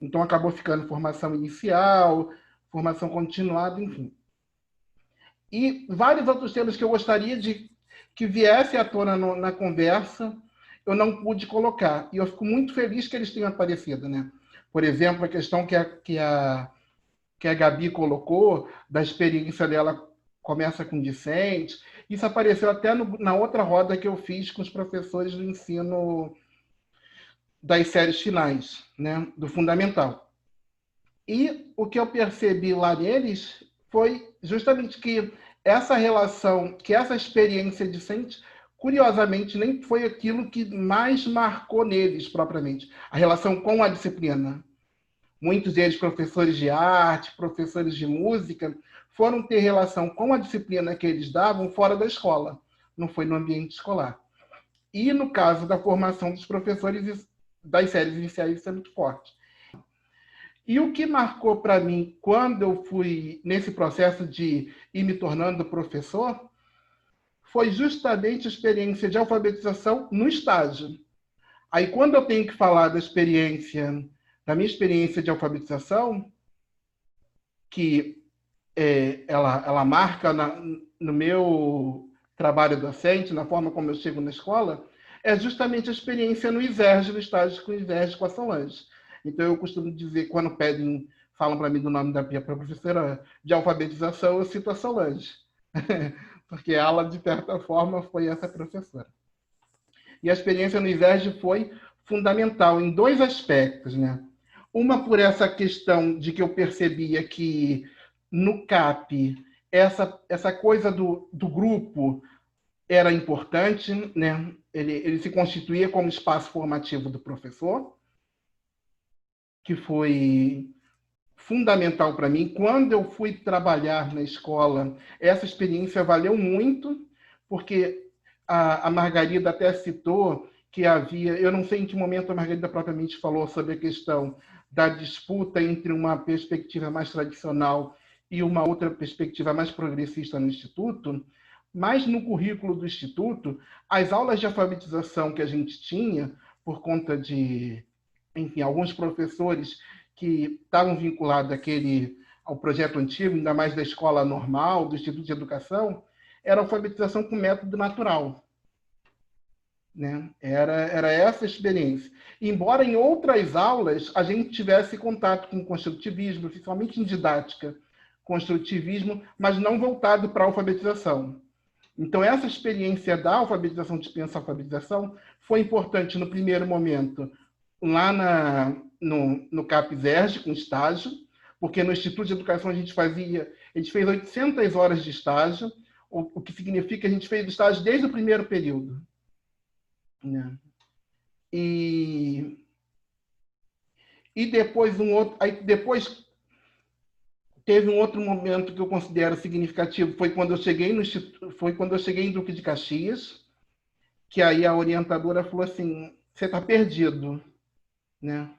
Então acabou ficando formação inicial, formação continuada, enfim. E vários outros temas que eu gostaria de que viesse à tona na conversa, eu não pude colocar. E eu fico muito feliz que eles tenham aparecido, né? Por exemplo, a questão que a Gabi colocou, da experiência dela começa com discente. Isso apareceu até na outra roda que eu fiz com os professores do ensino das séries finais, né, do fundamental. E o que eu percebi lá neles foi justamente que essa relação, que essa experiência discente, curiosamente, nem foi aquilo que mais marcou neles propriamente, a relação com a disciplina. Muitos deles, professores de arte, professores de música, foram ter relação com a disciplina que eles davam fora da escola, não foi no ambiente escolar. E no caso da formação dos professores das séries iniciais, isso é muito forte. E o que marcou para mim, quando eu fui nesse processo de ir me tornando professor, foi justamente a experiência de alfabetização no estágio. Aí, quando eu tenho que falar da minha experiência de alfabetização, que ela marca no meu trabalho docente, na forma como eu chego na escola, é justamente a experiência no ISERJ, no estágio com o ISERJ com a Solange. Então, eu costumo dizer, quando falam para mim do nome da minha professora de alfabetização, eu cito a Solange, porque ela, de certa forma, foi essa professora. E a experiência no ISERJ foi fundamental em 2 aspectos, né? Uma por essa questão de que eu percebia que no CAP essa coisa do grupo era importante, né? Ele se constituía como espaço formativo do professor, que foi fundamental para mim. Quando eu fui trabalhar na escola, essa experiência valeu muito, porque a Margarida até citou que havia, eu não sei em que momento a Margarida propriamente falou sobre a questão da disputa entre uma perspectiva mais tradicional e uma outra perspectiva mais progressista no Instituto, mas no currículo do Instituto, as aulas de alfabetização que a gente tinha, por conta de, enfim, alguns professores que estavam vinculados ao projeto antigo, ainda mais da escola normal, do Instituto de Educação, era alfabetização com método natural. Né? Era essa a experiência. Embora em outras aulas a gente tivesse contato com construtivismo, principalmente em didática, construtivismo, mas não voltado para a alfabetização. Então, essa experiência da alfabetização, dispensa alfabetização, foi importante no primeiro momento, lá no CAPES-ERJ, com estágio, porque no Instituto de Educação a gente fez 800 horas de estágio, o que significa que a gente fez estágio desde o primeiro período. Né? E depois depois teve um outro momento que eu considero significativo, foi quando eu cheguei em Duque de Caxias, que aí a orientadora falou assim: você está perdido, né?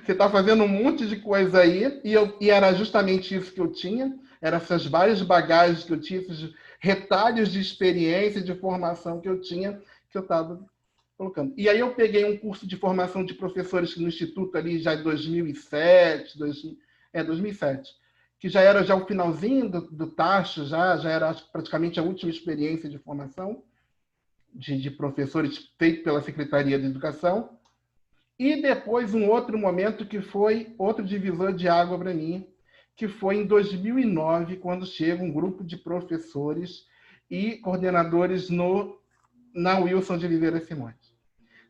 Você está fazendo um monte de coisa aí, e era justamente isso que eu tinha, eram essas várias bagagens que eu tinha, esses retalhos de experiência, de formação que eu tinha, que eu estava colocando. E aí eu peguei um curso de formação de professores no Instituto ali já em 2007, 2007, que já era o finalzinho do tacho, já era praticamente a última experiência de formação de professores feito pela Secretaria de Educação. E depois um outro momento que foi outro divisor de água para mim, que foi em 2009, quando chega um grupo de professores e coordenadores na Wilson de Oliveira Simões.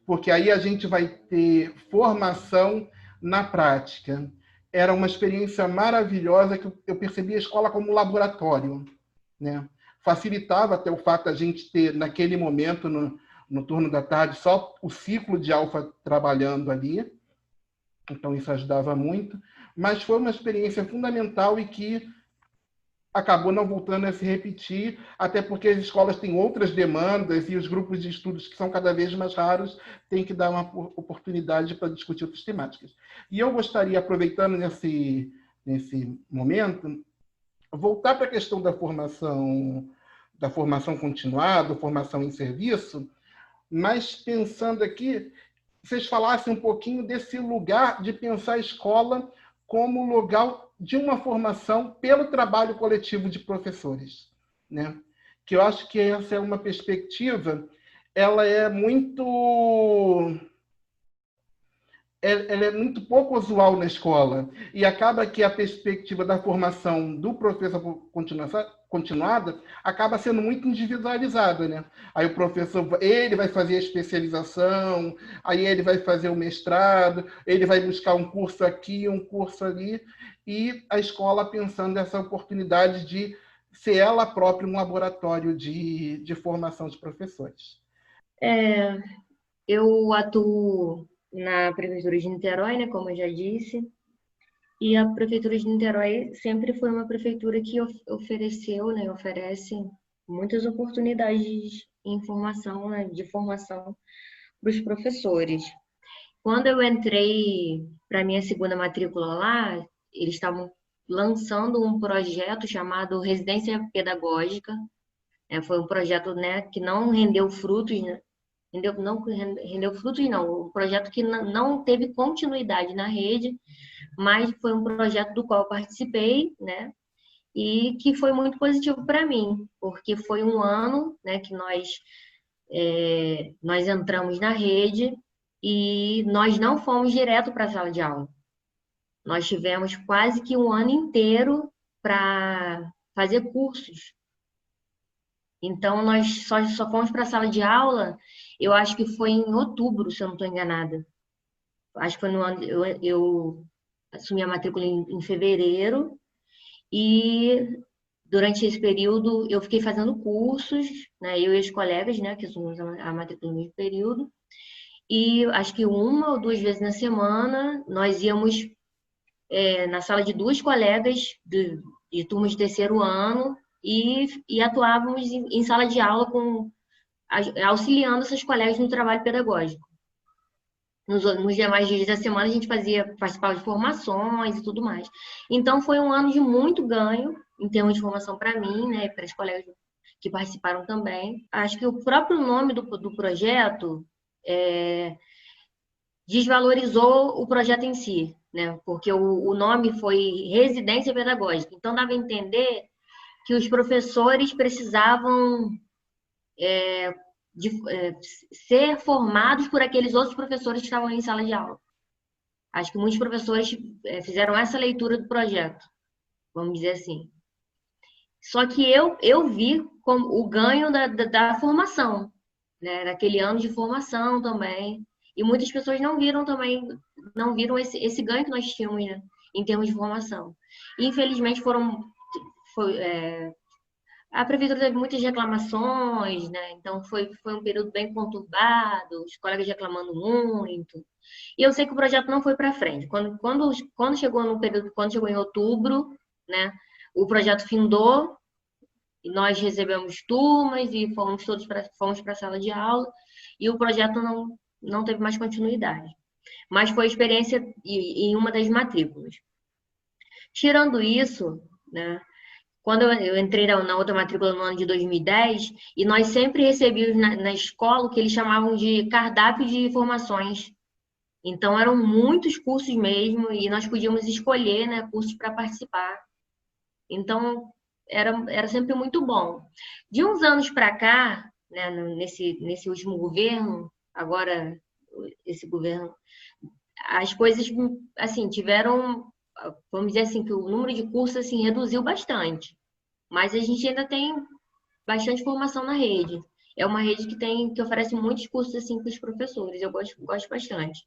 Porque aí a gente vai ter formação na prática. Era uma experiência maravilhosa, que eu percebi a escola como laboratório, né? Facilitava até o fato da gente ter, naquele momento, no turno da tarde, só o ciclo de alfa trabalhando ali. Então, isso ajudava muito. Mas foi uma experiência fundamental e que acabou não voltando a se repetir, até porque as escolas têm outras demandas e os grupos de estudos, que são cada vez mais raros, têm que dar uma oportunidade para discutir outras temáticas. E eu gostaria, aproveitando nesse momento, voltar para a questão da formação continuada, formação em serviço, mas pensando aqui, vocês falassem um pouquinho desse lugar de pensar a escola como lugar de uma formação pelo trabalho coletivo de professores, né? Que eu acho que essa é uma perspectiva, ela é muito pouco usual na escola, e acaba que a perspectiva da formação do professor continuada acaba sendo muito individualizada, né? Aí o professor, ele vai fazer a especialização, aí ele vai fazer o mestrado, ele vai buscar um curso aqui, um curso ali, e a escola pensando nessa oportunidade de ser ela própria um laboratório de formação de professores. Eu atuo na Prefeitura de Niterói, né, como eu já disse, e a Prefeitura de Niterói sempre foi uma prefeitura que ofereceu, né, oferece muitas oportunidades de formação para os professores. Quando eu entrei para a minha segunda matrícula lá, eles estavam lançando um projeto chamado Residência Pedagógica. Foi um projeto, né, que não rendeu frutos, né? Rendeu frutos, não. Um projeto que não teve continuidade na rede, mas foi um projeto do qual eu participei, né? E que foi muito positivo para mim, porque foi um ano, né, que nós entramos na rede e nós não fomos direto para a sala de aula. Nós tivemos quase que um ano inteiro para fazer cursos. Então, nós só fomos para a sala de aula, eu acho que foi em outubro, se eu não estou enganada. Acho que foi no ano, eu assumi a matrícula em fevereiro, e durante esse período eu fiquei fazendo cursos, né, eu e os colegas, né, que assumimos a matrícula no mesmo período, e acho que 1 ou 2 vezes na semana nós íamos na sala de 2 colegas de turma de terceiro ano, e atuávamos em sala de aula auxiliando essas colegas no trabalho pedagógico. Nos demais dias da semana a gente participava de formações e tudo mais. Então foi um ano de muito ganho em termos de formação para mim, né, para as colegas que participaram também. Acho que o próprio nome do projeto desvalorizou o projeto em si, né? Porque o nome foi Residência Pedagógica. Então dava a entender que os professores precisavam ser formados por aqueles outros professores que estavam em sala de aula. Acho que muitos professores fizeram essa leitura do projeto, vamos dizer assim. Só que eu vi como o ganho da formação, né? Naquele ano de formação também. E muitas pessoas não viram também, não viram esse ganho que nós tínhamos, né? Em termos de formação. E, infelizmente, a prefeitura teve muitas reclamações, né? Então foi um período bem conturbado, os colegas reclamando muito. E eu sei que o projeto não foi para frente. Quando chegou no período, quando chegou em outubro, né? O projeto findou e nós recebemos turmas e fomos para a sala de aula e o projeto não teve mais continuidade. Mas foi experiência em uma das matrículas. Tirando isso, né? Quando eu entrei na outra matrícula no ano de 2010, e nós sempre recebíamos na escola o que eles chamavam de cardápio de formações. Então, eram muitos cursos mesmo, e nós podíamos escolher, né, cursos para participar. Então, era sempre muito bom. De uns anos para cá, né, nesse último governo, agora esse governo, as coisas, assim, tiveram, vamos dizer assim, que o número de cursos, assim, reduziu bastante. Mas a gente ainda tem bastante formação na rede. É uma rede que oferece muitos cursos, assim, para os professores. Eu gosto bastante.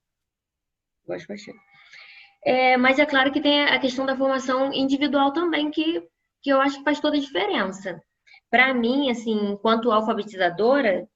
Gosto bastante. Mas é claro que tem a questão da formação individual também, que eu acho que faz toda a diferença. Para mim, assim, enquanto alfabetizadora,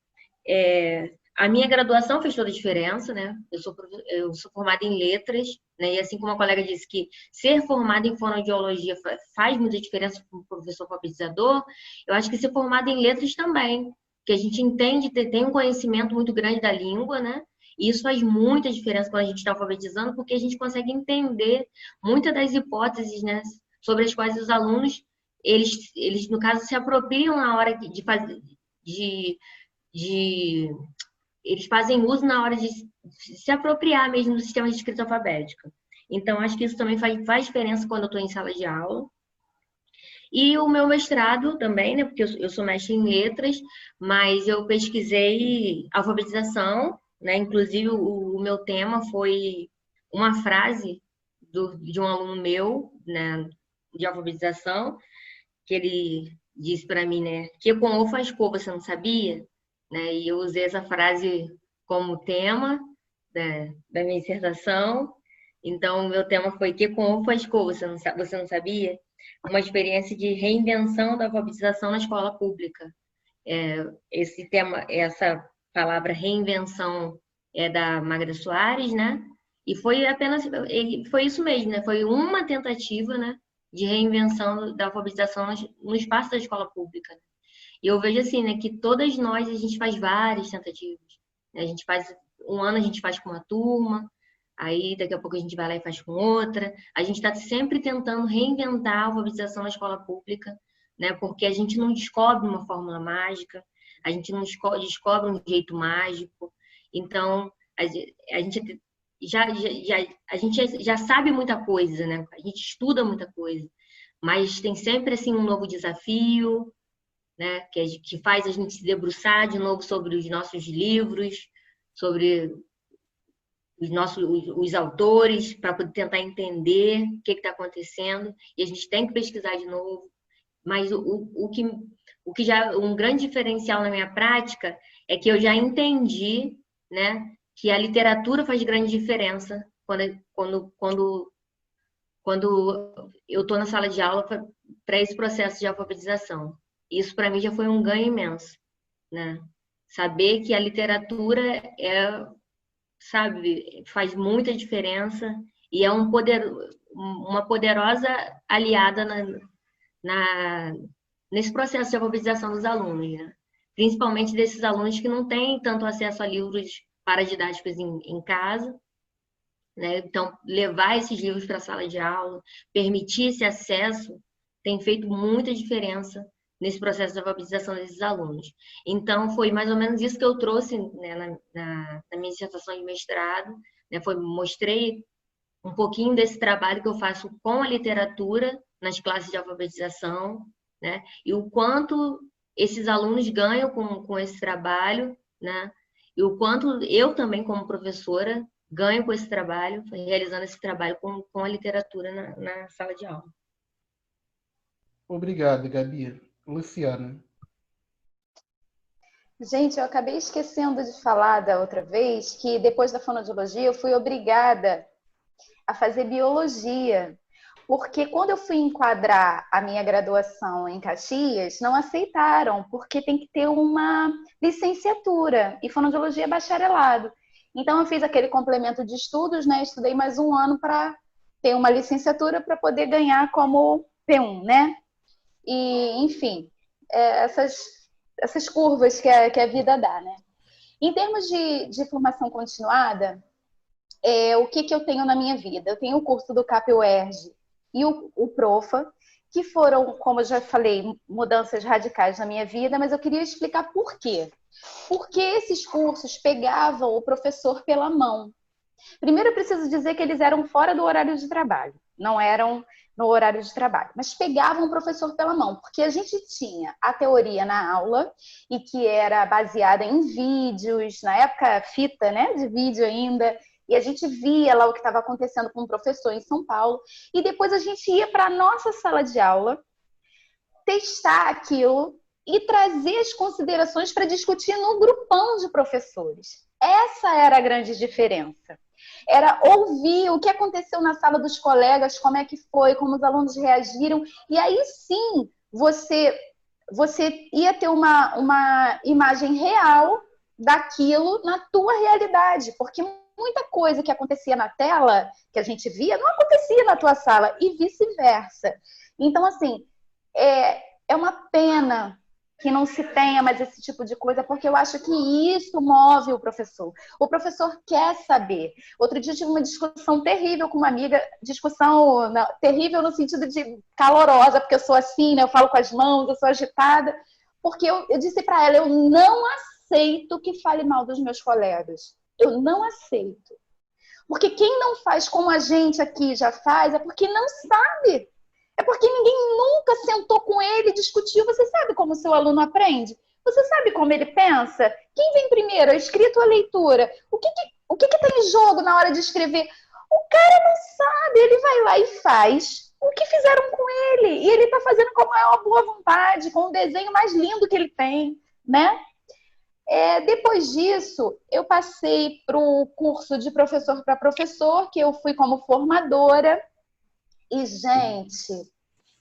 a minha graduação fez toda a diferença, né? Eu sou formada em letras, né? E assim como a colega disse que ser formada em fonoaudiologia faz muita diferença para o professor alfabetizador, eu acho que ser formada em letras também, que a gente entende, tem um conhecimento muito grande da língua, né? E isso faz muita diferença quando a gente está alfabetizando, porque a gente consegue entender muitas das hipóteses, né? Sobre as quais os alunos, eles no caso, se apropriam na hora de fazer, eles fazem uso na hora de se apropriar mesmo do sistema de escrita alfabética. Então, acho que isso também faz diferença quando eu estou em sala de aula. E o meu mestrado também, né? Porque eu sou mestre em letras, mas eu pesquisei alfabetização, né? Inclusive, o meu tema foi uma frase de um aluno meu, né? De alfabetização, que ele disse para mim, né? Que com ovo faz cor, você não sabia? Né? E eu usei essa frase como tema da minha dissertação. Então, o meu tema foi que com ovo faz cor, você não sabia? Uma experiência de reinvenção da alfabetização na escola pública. Esse tema, essa palavra reinvenção é da Magda Soares, né? E foi isso mesmo, né? Foi uma tentativa, né, de reinvenção da alfabetização no espaço da escola pública. E eu vejo assim, né, que todas nós, a gente faz várias tentativas. A gente faz, um ano a gente faz com uma turma, aí daqui a pouco a gente vai lá e faz com outra. A gente está sempre tentando reinventar a alfabetização na escola pública, né, porque a gente não descobre uma fórmula mágica, a gente não descobre um jeito mágico. Então, a gente a gente já sabe muita coisa, né? A gente estuda muita coisa, mas tem sempre assim um novo desafio, né? Que faz a gente se debruçar de novo sobre os nossos livros, sobre os autores, para poder tentar entender o que está acontecendo, e a gente tem que pesquisar de novo. Mas o que já um grande diferencial na minha prática é que eu já entendi, né, que a literatura faz grande diferença quando eu estou na sala de aula para esse processo de alfabetização. Isso para mim já foi um ganho imenso, né? Saber que a literatura faz muita diferença e é uma poderosa aliada nesse processo de alfabetização dos alunos, né? Principalmente desses alunos que não têm tanto acesso a livros paradidáticos em casa, né? Então, levar esses livros para a sala de aula, permitir esse acesso, tem feito muita diferença nesse processo de alfabetização desses alunos. Então, foi mais ou menos isso que eu trouxe, né, na minha dissertação de mestrado, né? Mostrei um pouquinho desse trabalho que eu faço com a literatura nas classes de alfabetização, né? E o quanto esses alunos ganham com esse trabalho, né? E o quanto eu também, como professora, ganho com esse trabalho, realizando esse trabalho com a literatura na sala de aula. Obrigado, Gabi. Luciana. Gente, eu acabei esquecendo de falar da outra vez que depois da fonoaudiologia eu fui obrigada a fazer biologia, porque quando eu fui enquadrar a minha graduação em Caxias, não aceitaram, porque tem que ter uma licenciatura e fonoaudiologia é bacharelado. Então eu fiz aquele complemento de estudos, né? Estudei mais um ano para ter uma licenciatura para poder ganhar como P1, né? E, enfim, essas curvas que a vida dá, né? Em termos de formação continuada, o que eu tenho na minha vida? Eu tenho o curso do CAP-UERJ e o PROFA, que foram, como eu já falei, mudanças radicais na minha vida, mas eu queria explicar por quê. Porque esses cursos pegavam o professor pela mão. Primeiro, eu preciso dizer que eles eram fora do horário de trabalho, não eram no horário de trabalho, mas pegavam o professor pela mão, porque a gente tinha a teoria na aula, e que era baseada em vídeos, na época fita, né, de vídeo ainda, e a gente via lá o que estava acontecendo com o professor em São Paulo, e depois a gente ia para a nossa sala de aula, testar aquilo e trazer as considerações para discutir no grupão de professores. Essa era a grande diferença. Era ouvir o que aconteceu na sala dos colegas, como é que foi, como os alunos reagiram, e aí sim você ia ter uma imagem real daquilo na tua realidade, porque muita coisa que acontecia na tela, que a gente via, não acontecia na tua sala, e vice-versa. Então, assim, é uma pena que não se tenha mais esse tipo de coisa, porque eu acho que isso move o professor. O professor quer saber. Outro dia eu tive uma discussão terrível com uma amiga, terrível no sentido de calorosa, porque eu sou assim, né? Eu falo com as mãos, eu sou agitada, porque eu disse para ela, eu não aceito que fale mal dos meus colegas. Eu não aceito. Porque quem não faz como a gente aqui já faz, é porque não sabe. É porque ninguém nunca sentou com ele e discutiu. Você sabe como o seu aluno aprende? Você sabe como ele pensa? Quem vem primeiro, a escrita ou a leitura? O que tem em jogo na hora de escrever? O cara não sabe, ele vai lá e faz o que fizeram com ele. E ele está fazendo com a maior boa vontade, com o desenho mais lindo que ele tem, né? Depois disso, eu passei para o curso de professor para professor, que eu fui como formadora. E, gente,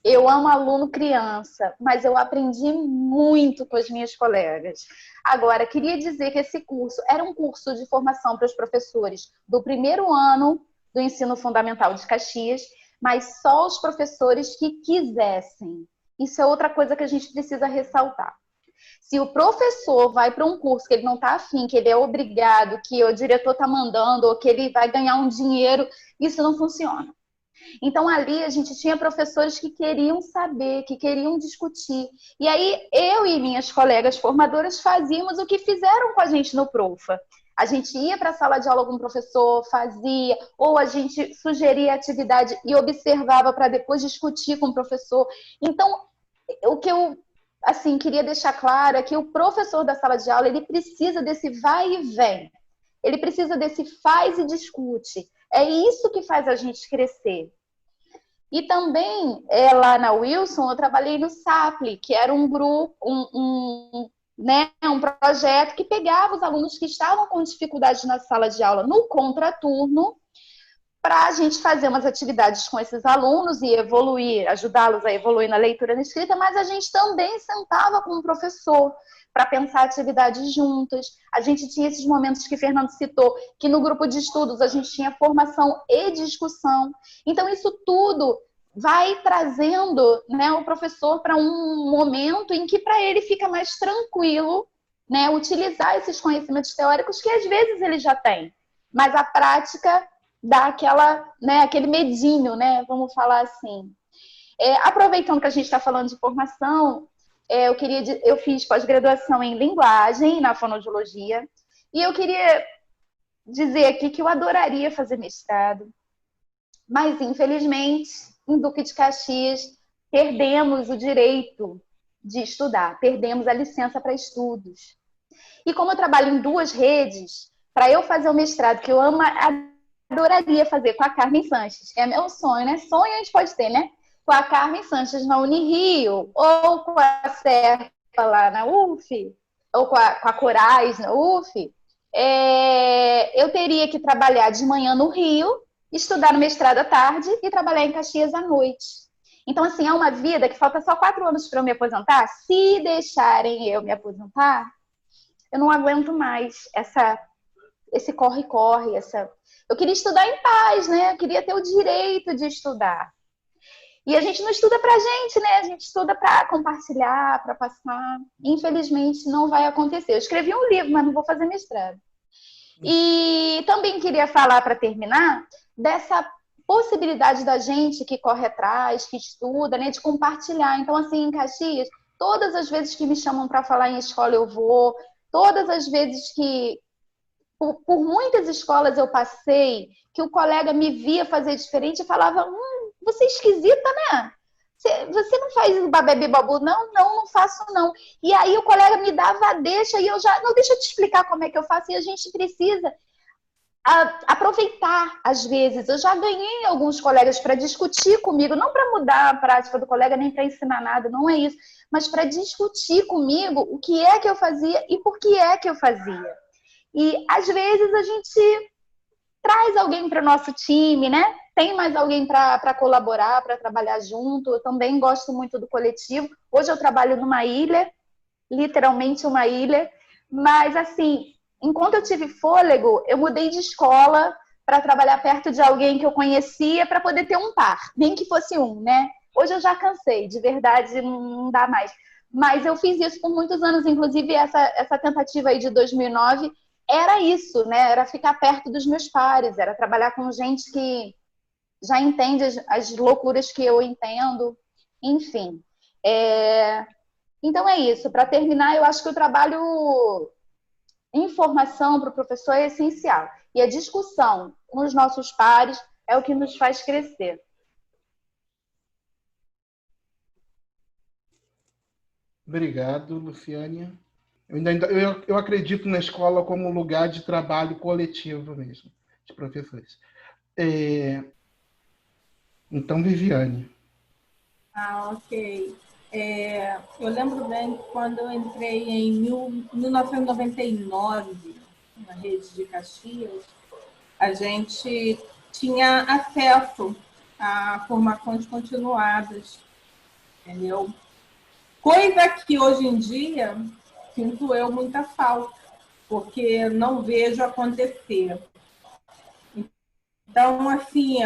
eu amo aluno criança, mas eu aprendi muito com as minhas colegas. Agora, queria dizer que esse curso era um curso de formação para os professores do primeiro ano do ensino fundamental de Caxias, mas só os professores que quisessem. Isso é outra coisa que a gente precisa ressaltar. Se o professor vai para um curso que ele não está afim, que ele é obrigado, que o diretor está mandando, ou que ele vai ganhar um dinheiro, isso não funciona. Então, ali a gente tinha professores que queriam saber, que queriam discutir. E aí, eu e minhas colegas formadoras fazíamos o que fizeram com a gente no Profa. A gente ia para a sala de aula com o professor, fazia, ou a gente sugeria atividade e observava para depois discutir com o professor. Então, o que eu queria deixar claro é que o professor da sala de aula, ele precisa desse vai e vem. Ele precisa desse faz e discute. É isso que faz a gente crescer. E também, lá na Wilson, eu trabalhei no SAPLI, que era um grupo, um projeto que pegava os alunos que estavam com dificuldade na sala de aula no contraturno, para a gente fazer umas atividades com esses alunos e evoluir, ajudá-los a evoluir na leitura e na escrita, mas a gente também sentava com o professor para pensar atividades juntas. A gente tinha esses momentos que o Fernando citou, que no grupo de estudos a gente tinha formação e discussão. Então, isso tudo vai trazendo, né, o professor para um momento em que para ele fica mais tranquilo, né, utilizar esses conhecimentos teóricos que às vezes ele já tem, mas a prática dá aquele medinho, né, vamos falar assim. Aproveitando que a gente está falando de formação, eu fiz pós-graduação em linguagem, na fonoaudiologia, e eu queria dizer aqui que eu adoraria fazer mestrado, mas, infelizmente, em Duque de Caxias, perdemos o direito de estudar, perdemos a licença para estudos. E como eu trabalho em 2 redes, para eu fazer o mestrado, que eu adoraria fazer com a Carmen Sanches, é meu sonho, né? Sonho a gente pode ter, né? com a Carmen Sanches na Unirio, ou com a Serpa lá na UF, ou com a Corais na UF, eu teria que trabalhar de manhã no Rio, estudar no mestrado à tarde e trabalhar em Caxias à noite. Então, assim, é uma vida que falta só 4 anos para eu me aposentar. Se deixarem eu me aposentar, eu não aguento mais esse corre-corre. Eu queria estudar em paz, né? Eu queria ter o direito de estudar. E a gente não estuda pra gente, né? A gente estuda para compartilhar, para passar. Infelizmente, não vai acontecer. Eu escrevi um livro, mas não vou fazer mestrado. E também queria falar, para terminar, dessa possibilidade da gente que corre atrás, que estuda, né? De compartilhar. Então, assim, em Caxias, todas as vezes que me chamam para falar em escola, eu vou. Todas as vezes que... Por muitas escolas eu passei, que o colega me via fazer diferente e falava... Você é esquisita, né? Você não faz babebi-babu? Não faço não. E aí o colega me dava a deixa e eu já... Não, deixa eu te explicar como é que eu faço. E a gente precisa aproveitar, às vezes. Eu já ganhei alguns colegas para discutir comigo, não para mudar a prática do colega, nem para ensinar nada, não é isso. Mas para discutir comigo o que é que eu fazia e por que é que eu fazia. E às vezes a gente traz alguém para o nosso time, né? Tem mais alguém para colaborar, para trabalhar junto. Eu também gosto muito do coletivo. Hoje eu trabalho numa ilha, literalmente uma ilha. Mas, assim, enquanto eu tive fôlego, eu mudei de escola para trabalhar perto de alguém que eu conhecia para poder ter um par, nem que fosse um, né? Hoje eu já cansei, de verdade, não dá mais. Mas eu fiz isso por muitos anos, inclusive essa tentativa aí de 2009 era isso, né? Era ficar perto dos meus pares, era trabalhar com gente que já entende as loucuras que eu entendo, enfim. Então é isso. Para terminar, eu acho que o trabalho em formação para o professor é essencial. E a discussão com os nossos pares é o que nos faz crescer. Obrigado, Luciane. Eu acredito na escola como lugar de trabalho coletivo mesmo, de professores. Então, Viviane. Ok. Eu lembro bem que quando eu entrei em 1999 na rede de Caxias, a gente tinha acesso a formações continuadas, entendeu? Coisa que hoje em dia sinto eu muita falta, porque não vejo acontecer. Então, assim,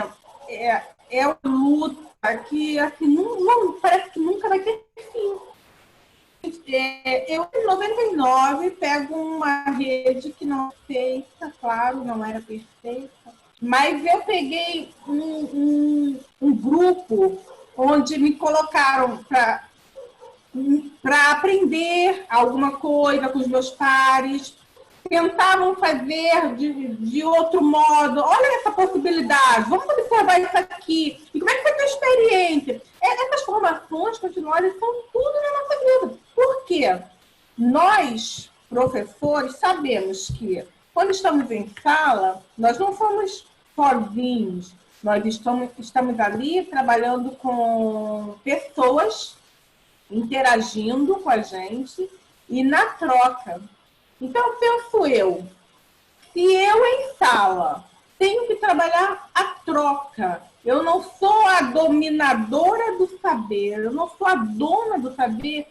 é uma luta que assim, não, parece que nunca vai ter fim. Eu, em 99, pego uma rede que não é perfeita, claro, não era perfeita, mas eu peguei um grupo onde me colocaram para aprender alguma coisa com os meus pares, tentavam fazer de outro modo. Olha essa possibilidade, vamos observar isso aqui. E como é que foi a tua experiência? Essas formações continuadas são tudo na nossa vida. Por quê? Nós, professores, sabemos que quando estamos em sala, nós não somos sozinhos. Nós estamos ali trabalhando com pessoas, interagindo com a gente e na troca. Então, penso eu, se eu em sala tenho que trabalhar a troca, eu não sou a dominadora do saber, eu não sou a dona do saber,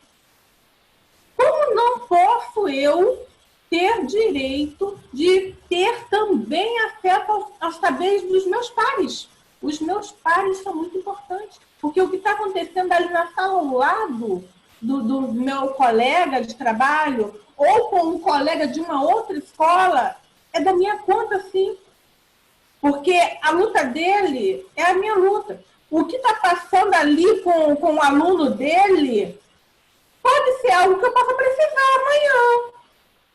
como não posso eu ter direito de ter também acesso aos saberes dos meus pares? Os meus pares são muito importantes, porque o que está acontecendo ali na sala ao lado do meu colega de trabalho ou com um colega de uma outra escola é da minha conta, sim. Porque a luta dele é a minha luta. O que está passando ali com o aluno dele pode ser algo que eu possa precisar amanhã.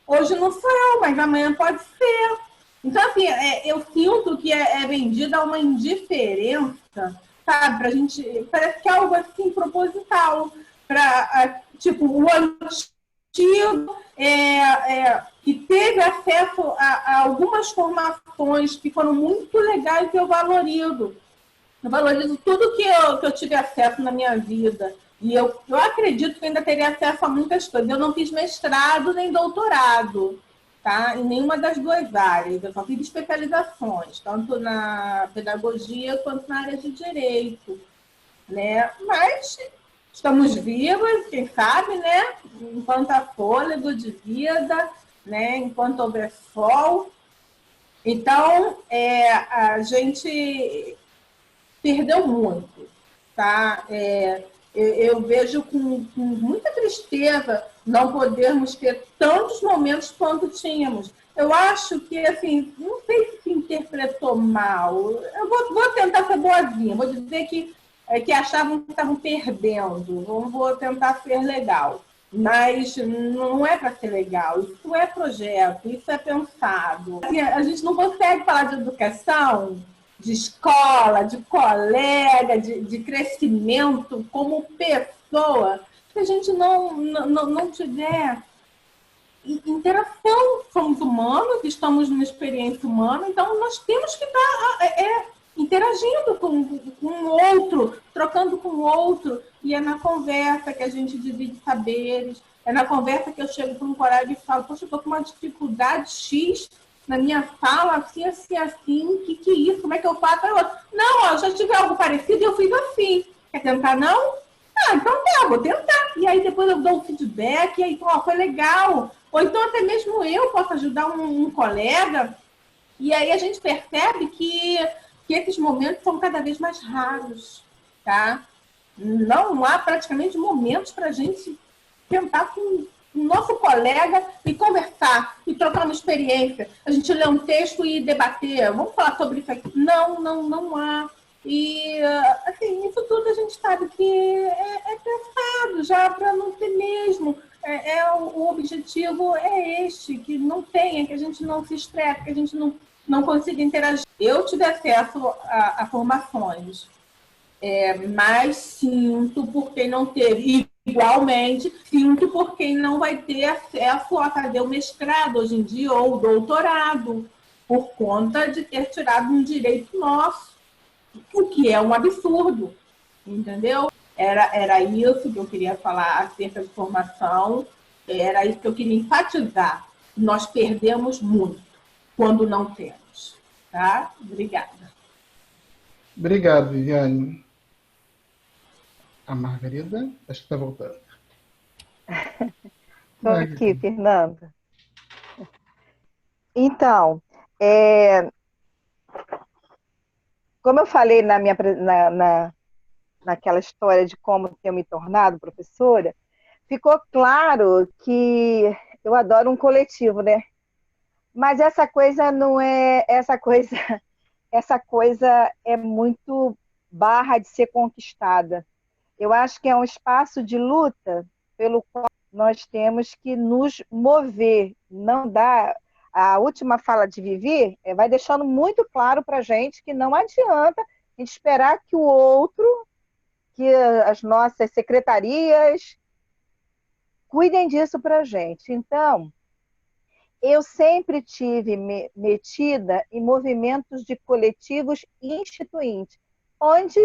Hoje não sou eu, mas amanhã pode ser. Então, assim, eu sinto que é vendida uma indiferença, sabe? Pra gente, parece que é algo assim proposital. Tipo, o antigo que teve acesso a algumas formações que foram muito legais e eu valorizo. Eu valorizo tudo que eu tive acesso na minha vida. E eu acredito que ainda teria acesso a muitas coisas. Eu não fiz mestrado nem doutorado, tá? Em nenhuma das duas áreas. Eu só fiz especializações, tanto na pedagogia quanto na área de direito, né? Mas estamos vivas, quem sabe, né? Enquanto há fôlego de vida, né? Enquanto houver sol. Então, a gente perdeu muito, tá? Eu vejo com muita tristeza não podermos ter tantos momentos quanto tínhamos. Eu acho que, assim, não sei se interpretou mal. Eu vou tentar ser boazinha, vou dizer que achavam que estavam perdendo. Vou tentar ser legal. Mas não é para ser legal. Isso é projeto, isso é pensado. Assim, a gente não consegue falar de educação, de escola, de colega, de crescimento como pessoa, se a gente não tiver interação. Somos humanos, estamos numa experiência humana, então nós temos que estar interagindo com o outro, trocando com o outro, e é na conversa que a gente divide saberes, é na conversa que eu chego para um colega e falo, poxa, eu estou com uma dificuldade X na minha fala, assim, o que é isso? Como é que eu faço? Não, ó, já tive algo parecido e eu fiz assim. Quer tentar, não? Ah, então tá, vou tentar. E aí depois eu dou um feedback, e aí, ó, foi legal. Ou então até mesmo eu posso ajudar um colega, e aí a gente percebe que esses momentos são cada vez mais raros, tá? Não há praticamente momentos para a gente tentar com o nosso colega e conversar, e trocar uma experiência. A gente lê um texto e debater, vamos falar sobre isso aqui. Não há. E, assim, isso tudo a gente sabe que é pensado já para não ter mesmo. O objetivo é este, que não tenha, que a gente não se estresse, que a gente não consiga interagir. Eu tive acesso a formações, mas sinto por quem não teve. Igualmente, sinto por quem não vai ter acesso a fazer o mestrado hoje em dia ou o doutorado, por conta de ter tirado um direito nosso, o que é um absurdo, entendeu? Era isso que eu queria falar acerca de formação, era isso que eu queria enfatizar. Nós perdemos muito quando não temos, tá? Obrigada. Obrigado, Viviane. A Margarida, acho que está voltando. Estou aqui, Fernanda. Então, como eu falei naquela história de como ter me tornado professora, ficou claro que eu adoro um coletivo, né? Mas essa coisa não é essa coisa é muito barra de ser conquistada. Eu acho que é um espaço de luta pelo qual nós temos que nos mover. Não dá. A última fala de Vivi vai deixando muito claro para a gente que não adianta a gente esperar que o outro, que as nossas secretarias cuidem disso para a gente. Então, eu sempre tive metida em movimentos de coletivos instituintes, onde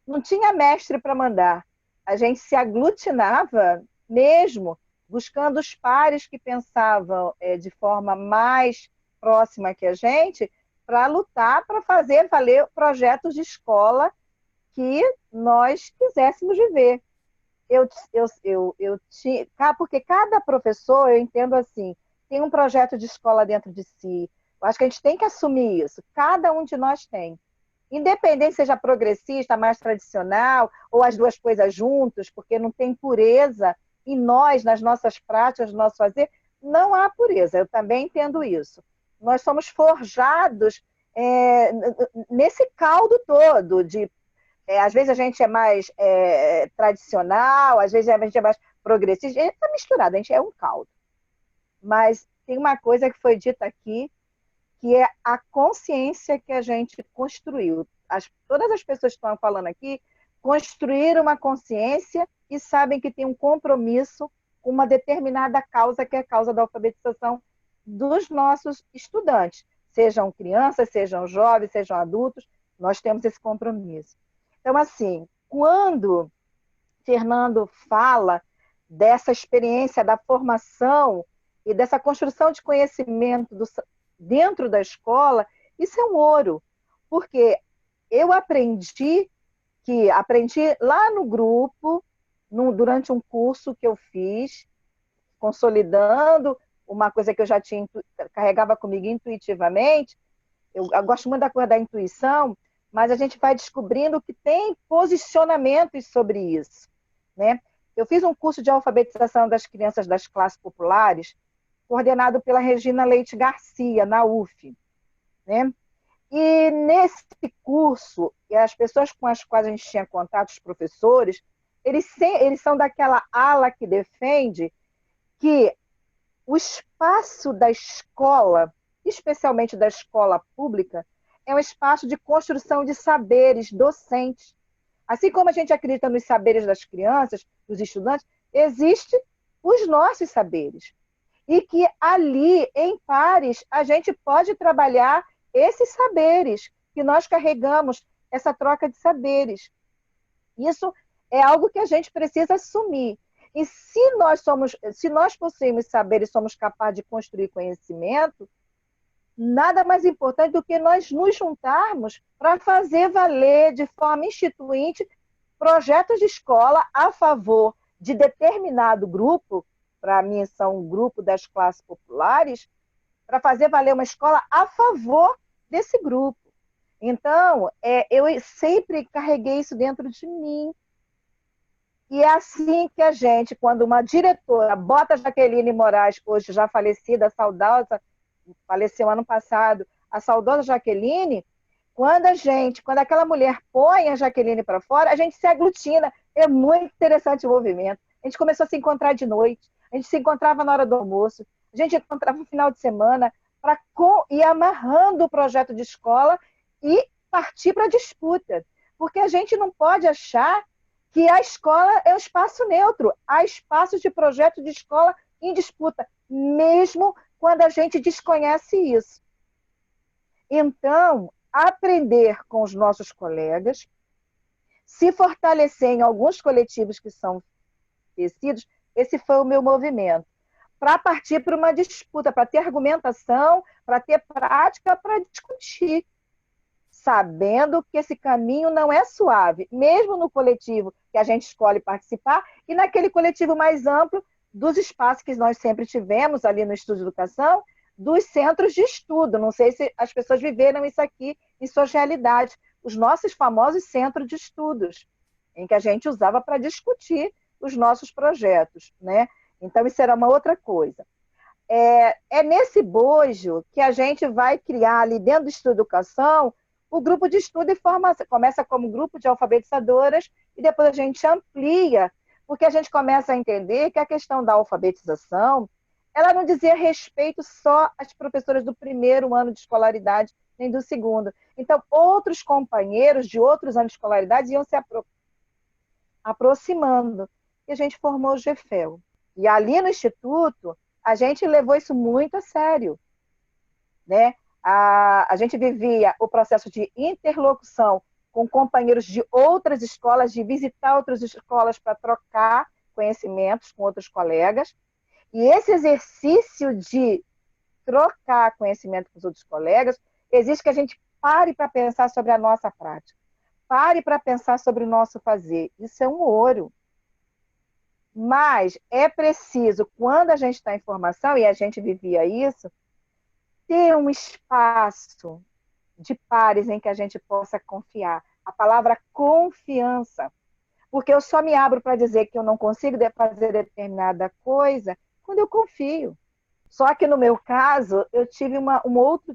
não tinha mestre para mandar. A gente se aglutinava mesmo, buscando os pares que pensavam de forma mais próxima que a gente, para lutar, para fazer valer projetos de escola que nós quiséssemos viver. Porque cada professor, eu entendo assim, tem um projeto de escola dentro de si. Eu acho que a gente tem que assumir isso. Cada um de nós tem. Independente seja progressista, mais tradicional, ou as duas coisas juntas, porque não tem pureza em nós, nas nossas práticas, no nosso fazer, não há pureza. Eu também entendo isso. Nós somos forjados nesse caldo todo de às vezes a gente é mais tradicional, às vezes a gente é mais progressista, a gente está misturado, a gente é um caldo. Mas tem uma coisa que foi dita aqui, que é a consciência que a gente construiu. Todas as pessoas que estão falando aqui construíram uma consciência e sabem que tem um compromisso com uma determinada causa, que é a causa da alfabetização dos nossos estudantes. Sejam crianças, sejam jovens, sejam adultos, nós temos esse compromisso. Então, assim, quando Fernando fala dessa experiência da formação e dessa construção de conhecimento dentro da escola, isso é um ouro, porque eu aprendi lá no grupo, durante um curso que eu fiz, consolidando uma coisa que eu já carregava comigo intuitivamente. Eu gosto muito da coisa da intuição, mas a gente vai descobrindo que tem posicionamentos sobre isso, né? Eu fiz um curso de alfabetização das crianças das classes populares, coordenado pela Regina Leite Garcia, na UF, né? E nesse curso, as pessoas com as quais a gente tinha contato, os professores, eles são daquela ala que defende que o espaço da escola, especialmente da escola pública, é um espaço de construção de saberes docentes. Assim como a gente acredita nos saberes das crianças, dos estudantes, existem os nossos saberes. E que ali, em pares, a gente pode trabalhar esses saberes que nós carregamos, essa troca de saberes. Isso é algo que a gente precisa assumir. E se nós possuímos saberes e somos capazes de construir conhecimento, nada mais importante do que nós nos juntarmos para fazer valer de forma instituinte projetos de escola a favor de determinado grupo, para mim são um grupo das classes populares, para fazer valer uma escola a favor desse grupo. Então, eu sempre carreguei isso dentro de mim. E é assim que a gente, quando uma diretora bota a Jaqueline Moraes, hoje já falecida, saudosa, faleceu ano passado, a saudosa Jaqueline, quando aquela mulher põe a Jaqueline para fora, a gente se aglutina. É muito interessante o movimento. A gente começou a se encontrar de noite, a gente se encontrava na hora do almoço, a gente encontrava no final de semana para ir amarrando o projeto de escola e partir para a disputa. Porque a gente não pode achar que a escola é um espaço neutro. Há espaços de projeto de escola em disputa, mesmo quando a gente desconhece isso. Então, aprender com os nossos colegas, se fortalecer em alguns coletivos que são tecidos, esse foi o meu movimento, para partir para uma disputa, para ter argumentação, para ter prática, para discutir, sabendo que esse caminho não é suave, mesmo no coletivo que a gente escolhe participar e naquele coletivo mais amplo dos espaços que nós sempre tivemos ali no Estudo de Educação, dos centros de estudo. Não sei se as pessoas viveram isso aqui em suas realidades, os nossos famosos centros de estudos, em que a gente usava para discutir os nossos projetos, né? Então, isso era uma outra coisa. É nesse bojo que a gente vai criar ali dentro do Estudo de Educação o grupo de estudo e formação. Começa como grupo de alfabetizadoras e depois a gente amplia, porque a gente começa a entender que a questão da alfabetização, ela não dizia respeito só às professoras do primeiro ano de escolaridade, nem do segundo. Então, outros companheiros de outros anos de escolaridade iam se aproximando. E a gente formou o GEFEL. E ali no Instituto, a gente levou isso muito a sério, né? A gente vivia o processo de interlocução com companheiros de outras escolas, de visitar outras escolas para trocar conhecimentos com outros colegas. E esse exercício de trocar conhecimento com os outros colegas exige que a gente pare para pensar sobre a nossa prática, pare para pensar sobre o nosso fazer. Isso é um ouro. Mas é preciso, quando a gente está em formação, e a gente vivia isso, ter um espaço de pares em que a gente possa confiar. A palavra confiança. Porque eu só me abro para dizer que eu não consigo fazer determinada coisa quando eu confio. Só que no meu caso, eu tive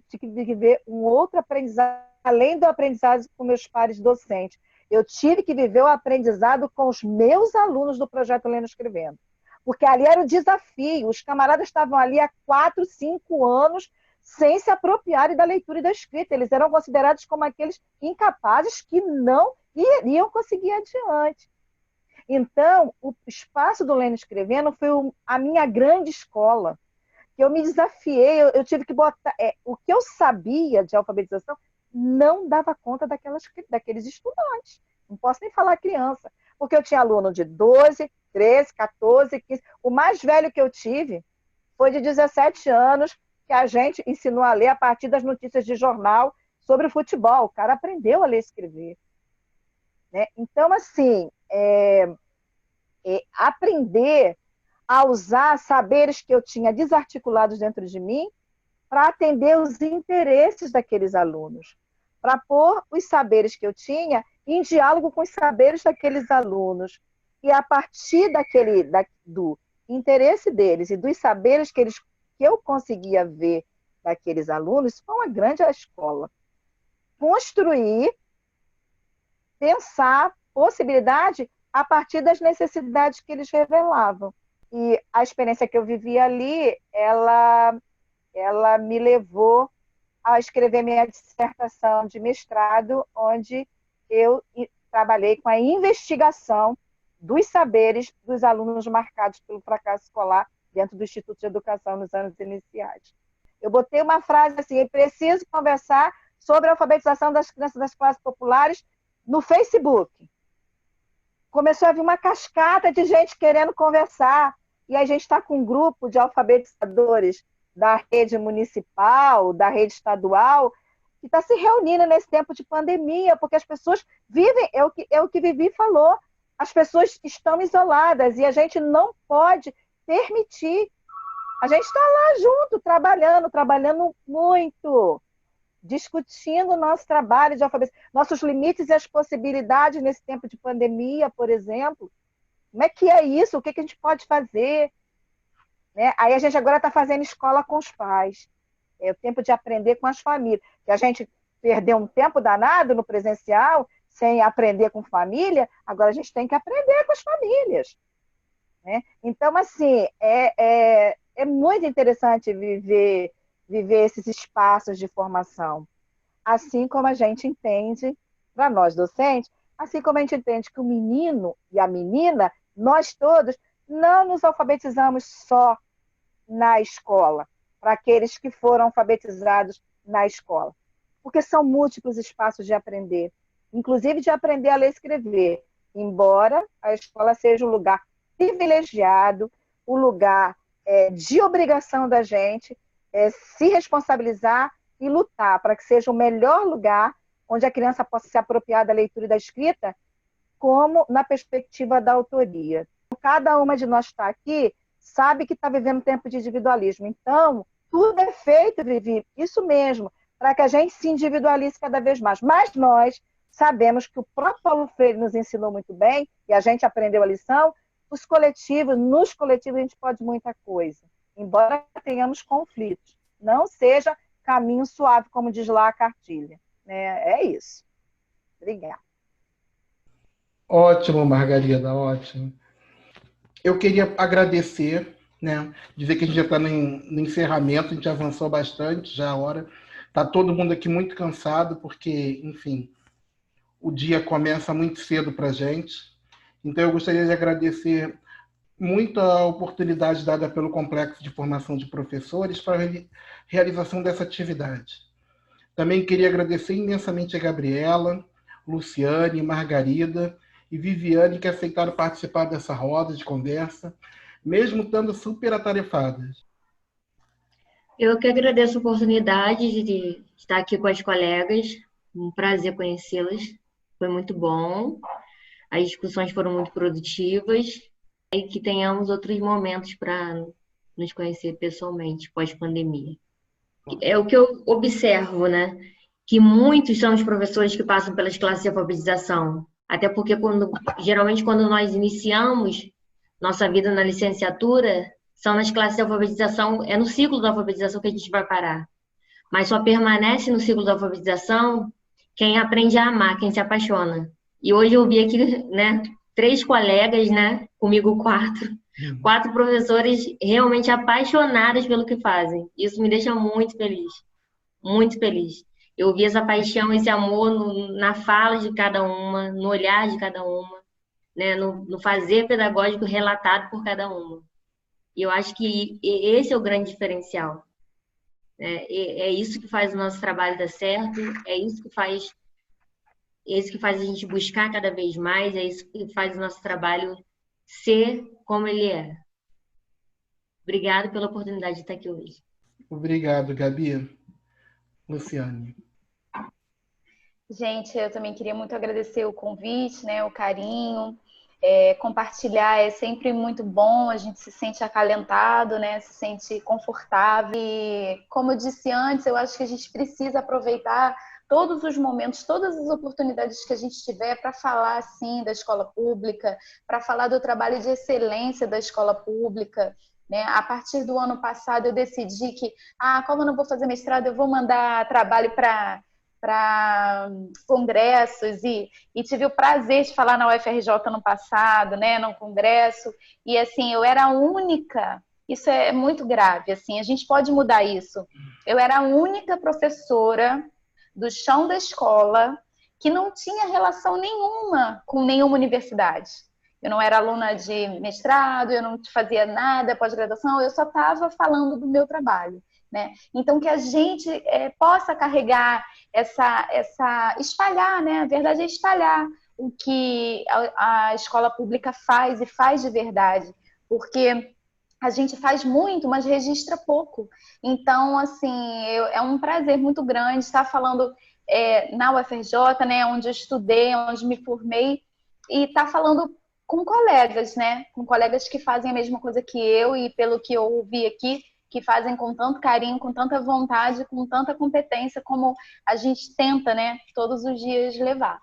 tive que viver um outro aprendizado, além do aprendizado com meus pares docentes. Eu tive que viver o aprendizado com os meus alunos do projeto Lendo e Escrevendo. Porque ali era o desafio. Os camaradas estavam ali há 4, 5 anos sem se apropriarem da leitura e da escrita. Eles eram considerados como aqueles incapazes que não iriam conseguir adiante. Então, o espaço do Lendo e Escrevendo foi a minha grande escola. Eu me desafiei, eu tive que botar... o que eu sabia de alfabetização não dava conta daqueles estudantes. não posso nem falar criança, porque eu tinha aluno de 12, 13, 14, 15. O mais velho que eu tive foi de 17 anos, que a gente ensinou a ler a partir das notícias de jornal sobre o futebol. O cara aprendeu a ler e escrever. Né? Então, assim, aprender a usar saberes que eu tinha desarticulados dentro de mim para atender os interesses daqueles alunos, para pôr os saberes que eu tinha em diálogo com os saberes daqueles alunos. E a partir do interesse deles e dos saberes que eu conseguia ver daqueles alunos, isso foi uma grande escola. Construir, pensar possibilidade a partir das necessidades que eles revelavam. E a experiência que eu vivi ali, ela me levou a escrever minha dissertação de mestrado, onde eu trabalhei com a investigação dos saberes dos alunos marcados pelo fracasso escolar dentro do Instituto de Educação nos anos iniciais. Eu botei uma frase assim: preciso conversar sobre a alfabetização das crianças das classes populares no Facebook. Começou a vir uma cascata de gente querendo conversar, e a gente está com um grupo de alfabetizadores da rede municipal, da rede estadual, que está se reunindo nesse tempo de pandemia, porque as pessoas vivem, é o que Vivi falou, as pessoas estão isoladas e a gente não pode permitir. A gente está lá junto, trabalhando muito, discutindo o nosso trabalho de alfabetização, nossos limites e as possibilidades nesse tempo de pandemia, por exemplo. Como é que é isso? O que a gente pode fazer? Né? Aí a gente agora está fazendo escola com os pais. É o tempo de aprender com as famílias. Que a gente perdeu um tempo danado no presencial, sem aprender com família, agora a gente tem que aprender com as famílias. Né? Então, assim, é muito interessante viver esses espaços de formação. Assim como a gente entende, para nós docentes, assim como a gente entende que o menino e a menina, nós todos, não nos alfabetizamos só na escola, para aqueles que foram alfabetizados na escola. Porque são múltiplos espaços de aprender, inclusive de aprender a ler e escrever, embora a escola seja um lugar privilegiado, um lugar de obrigação da gente se responsabilizar e lutar para que seja o melhor lugar onde a criança possa se apropriar da leitura e da escrita, como na perspectiva da autoria. Cada uma de nós está aqui sabe que está vivendo um tempo de individualismo. Então, tudo é feito, Vivi, isso mesmo, para que a gente se individualize cada vez mais. Mas nós sabemos que o próprio Paulo Freire nos ensinou muito bem, e a gente aprendeu a lição, nos coletivos a gente pode muita coisa, embora tenhamos conflitos. Não seja caminho suave, como diz lá a cartilha. É isso. Obrigada. Ótimo, Margarida, ótimo. Eu queria agradecer, né, dizer que a gente já está no encerramento, a gente avançou bastante já a hora. Está todo mundo aqui muito cansado, porque, enfim, o dia começa muito cedo para a gente. Então, eu gostaria de agradecer muito a oportunidade dada pelo Complexo de Formação de Professores para a realização dessa atividade. Também queria agradecer imensamente a Gabriela, Luciane, Margarida e Viviane, que aceitaram participar dessa roda de conversa, mesmo estando super atarefadas. Eu que agradeço a oportunidade de estar aqui com as colegas, um prazer conhecê-las, foi muito bom, as discussões foram muito produtivas, e que tenhamos outros momentos para nos conhecer pessoalmente, pós-pandemia. É o que eu observo, né? Que muitos são os professores que passam pelas classes de alfabetização, até porque geralmente quando nós iniciamos nossa vida na licenciatura, são nas classes de alfabetização, é no ciclo da alfabetização que a gente vai parar. Mas só permanece no ciclo da alfabetização quem aprende a amar, quem se apaixona. E hoje eu vi aqui, né, 3 colegas, né, comigo 4 professores realmente apaixonados pelo que fazem. Isso me deixa muito feliz, muito feliz. Eu vi essa paixão, esse amor na fala de cada uma, no olhar de cada uma, né, no fazer pedagógico relatado por cada uma. E eu acho que esse é o grande diferencial. É isso que faz o nosso trabalho dar certo, é isso que faz isso que faz a gente buscar cada vez mais, é isso que faz o nosso trabalho ser como ele é. Obrigada pela oportunidade de estar aqui hoje. Obrigado, Gabi. Luciane. Gente, eu também queria muito agradecer o convite, né, o carinho. Compartilhar é sempre muito bom, a gente se sente acalentado, né, se sente confortável. E, como eu disse antes, eu acho que a gente precisa aproveitar todos os momentos, todas as oportunidades que a gente tiver para falar, assim, da escola pública, para falar do trabalho de excelência da escola pública, né? A partir do ano passado, eu decidi que, como eu não vou fazer mestrado, eu vou mandar trabalho para congressos e tive o prazer de falar na UFRJ no passado, né, no congresso, e assim, eu era a única, isso é muito grave, assim, a gente pode mudar isso. Eu era a única professora do chão da escola que não tinha relação nenhuma com nenhuma universidade. Eu não era aluna de mestrado, eu não fazia nada, pós-graduação, eu só estava falando do meu trabalho, né? Então, que a gente possa carregar espalhar, né? A verdade é espalhar o que a escola pública faz e faz de verdade, porque a gente faz muito, mas registra pouco. Então, assim, é um prazer muito grande estar falando na UFRJ, né, onde eu estudei, onde me formei, e estar falando com colegas, né, com colegas que fazem a mesma coisa que eu, e pelo que eu ouvi aqui, que fazem com tanto carinho, com tanta vontade, com tanta competência, como a gente tenta, né, todos os dias levar.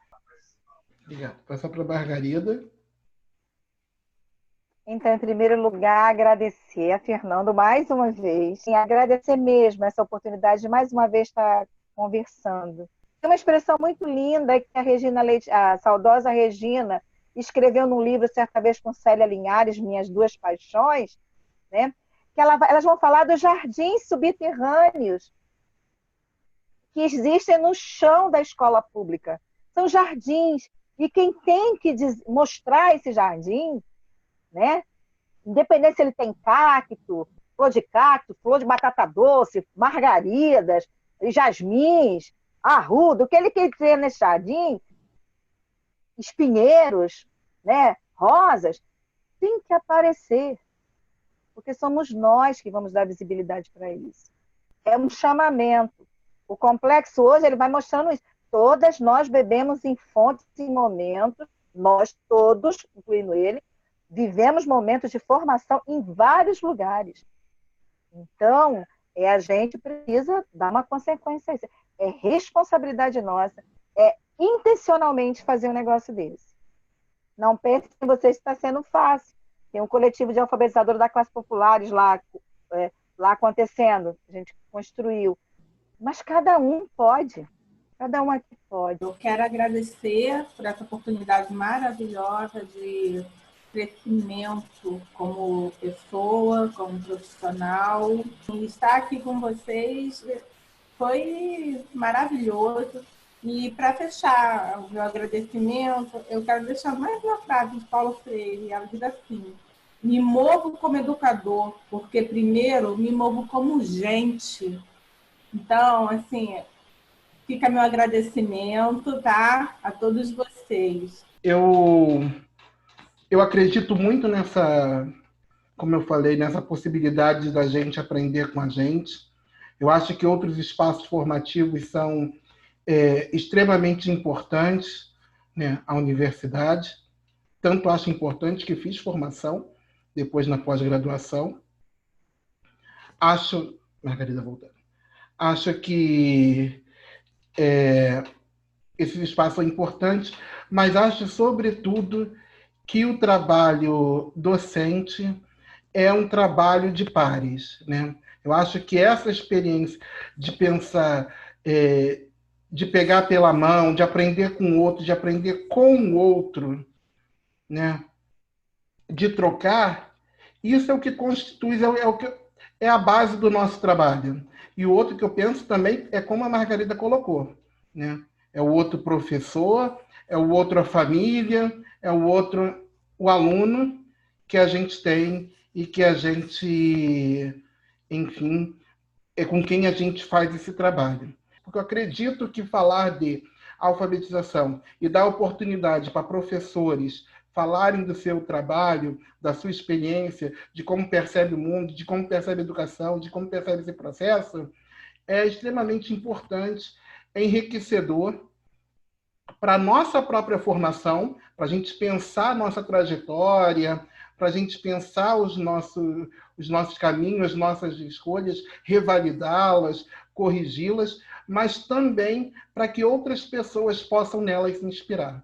Obrigado. Passar para a Margarida. Então, em primeiro lugar, agradecer a Fernando mais uma vez, e agradecer mesmo essa oportunidade de mais uma vez estar conversando. Tem uma expressão muito linda que a Regina Leite, a saudosa Regina, escreveu num livro certa vez com Célia Linhares, Minhas Duas Paixões, né? Que elas vão falar dos jardins subterrâneos que existem no chão da escola pública. São jardins, e quem tem que mostrar esse jardim, né? Independente se ele tem cacto, flor de batata doce, margaridas, jasmins, arruda, o que ele quer dizer nesse jardim, espinheiros, né? Rosas, tem que aparecer, porque somos nós que vamos dar visibilidade para isso. É um chamamento. O complexo hoje ele vai mostrando isso. Todas nós bebemos em fontes e momentos, nós todos, incluindo ele, vivemos momentos de formação em vários lugares. Então, a gente precisa dar uma consequência a isso. É responsabilidade nossa, é intencionalmente fazer um negócio desse. Não pense que vocês está sendo fácil. Tem um coletivo de alfabetizadores da classe populares lá acontecendo, a gente construiu. Mas cada um pode, cada um aqui pode. Eu quero agradecer por essa oportunidade maravilhosa de crescimento como pessoa, como profissional. E estar aqui com vocês foi maravilhoso. E para fechar o meu agradecimento, eu quero deixar mais uma frase de Paulo Freire, ela diz assim: me movo como educador, porque primeiro me movo como gente. Então, assim, fica meu agradecimento, tá? A todos vocês. Eu acredito muito nessa, como eu falei, nessa possibilidade da gente aprender com a gente. Eu acho que outros espaços formativos são extremamente importantes, né? A universidade. Tanto acho importante que fiz formação, depois na pós-graduação. Margarida voltando. Acho que esses espaços são importantes, mas acho, sobretudo, que o trabalho docente é um trabalho de pares, né? Eu acho que essa experiência de pensar, de pegar pela mão, de aprender com o outro, de aprender com o outro, né? De trocar, isso é o que constitui, é a base do nosso trabalho. E o outro que eu penso também é como a Margarida colocou, né? É o outro professor, é o outro a família, é o outro o aluno que a gente tem e que a gente, enfim, é com quem a gente faz esse trabalho. Porque eu acredito que falar de a alfabetização e dar oportunidade para professores falarem do seu trabalho, da sua experiência, de como percebe o mundo, de como percebe a educação, de como percebe esse processo, é extremamente importante, é enriquecedor para a nossa própria formação, para a gente pensar a nossa trajetória, para a gente pensar os nossos caminhos, as nossas escolhas, revalidá-las, corrigi-las, mas também para que outras pessoas possam nelas se inspirar.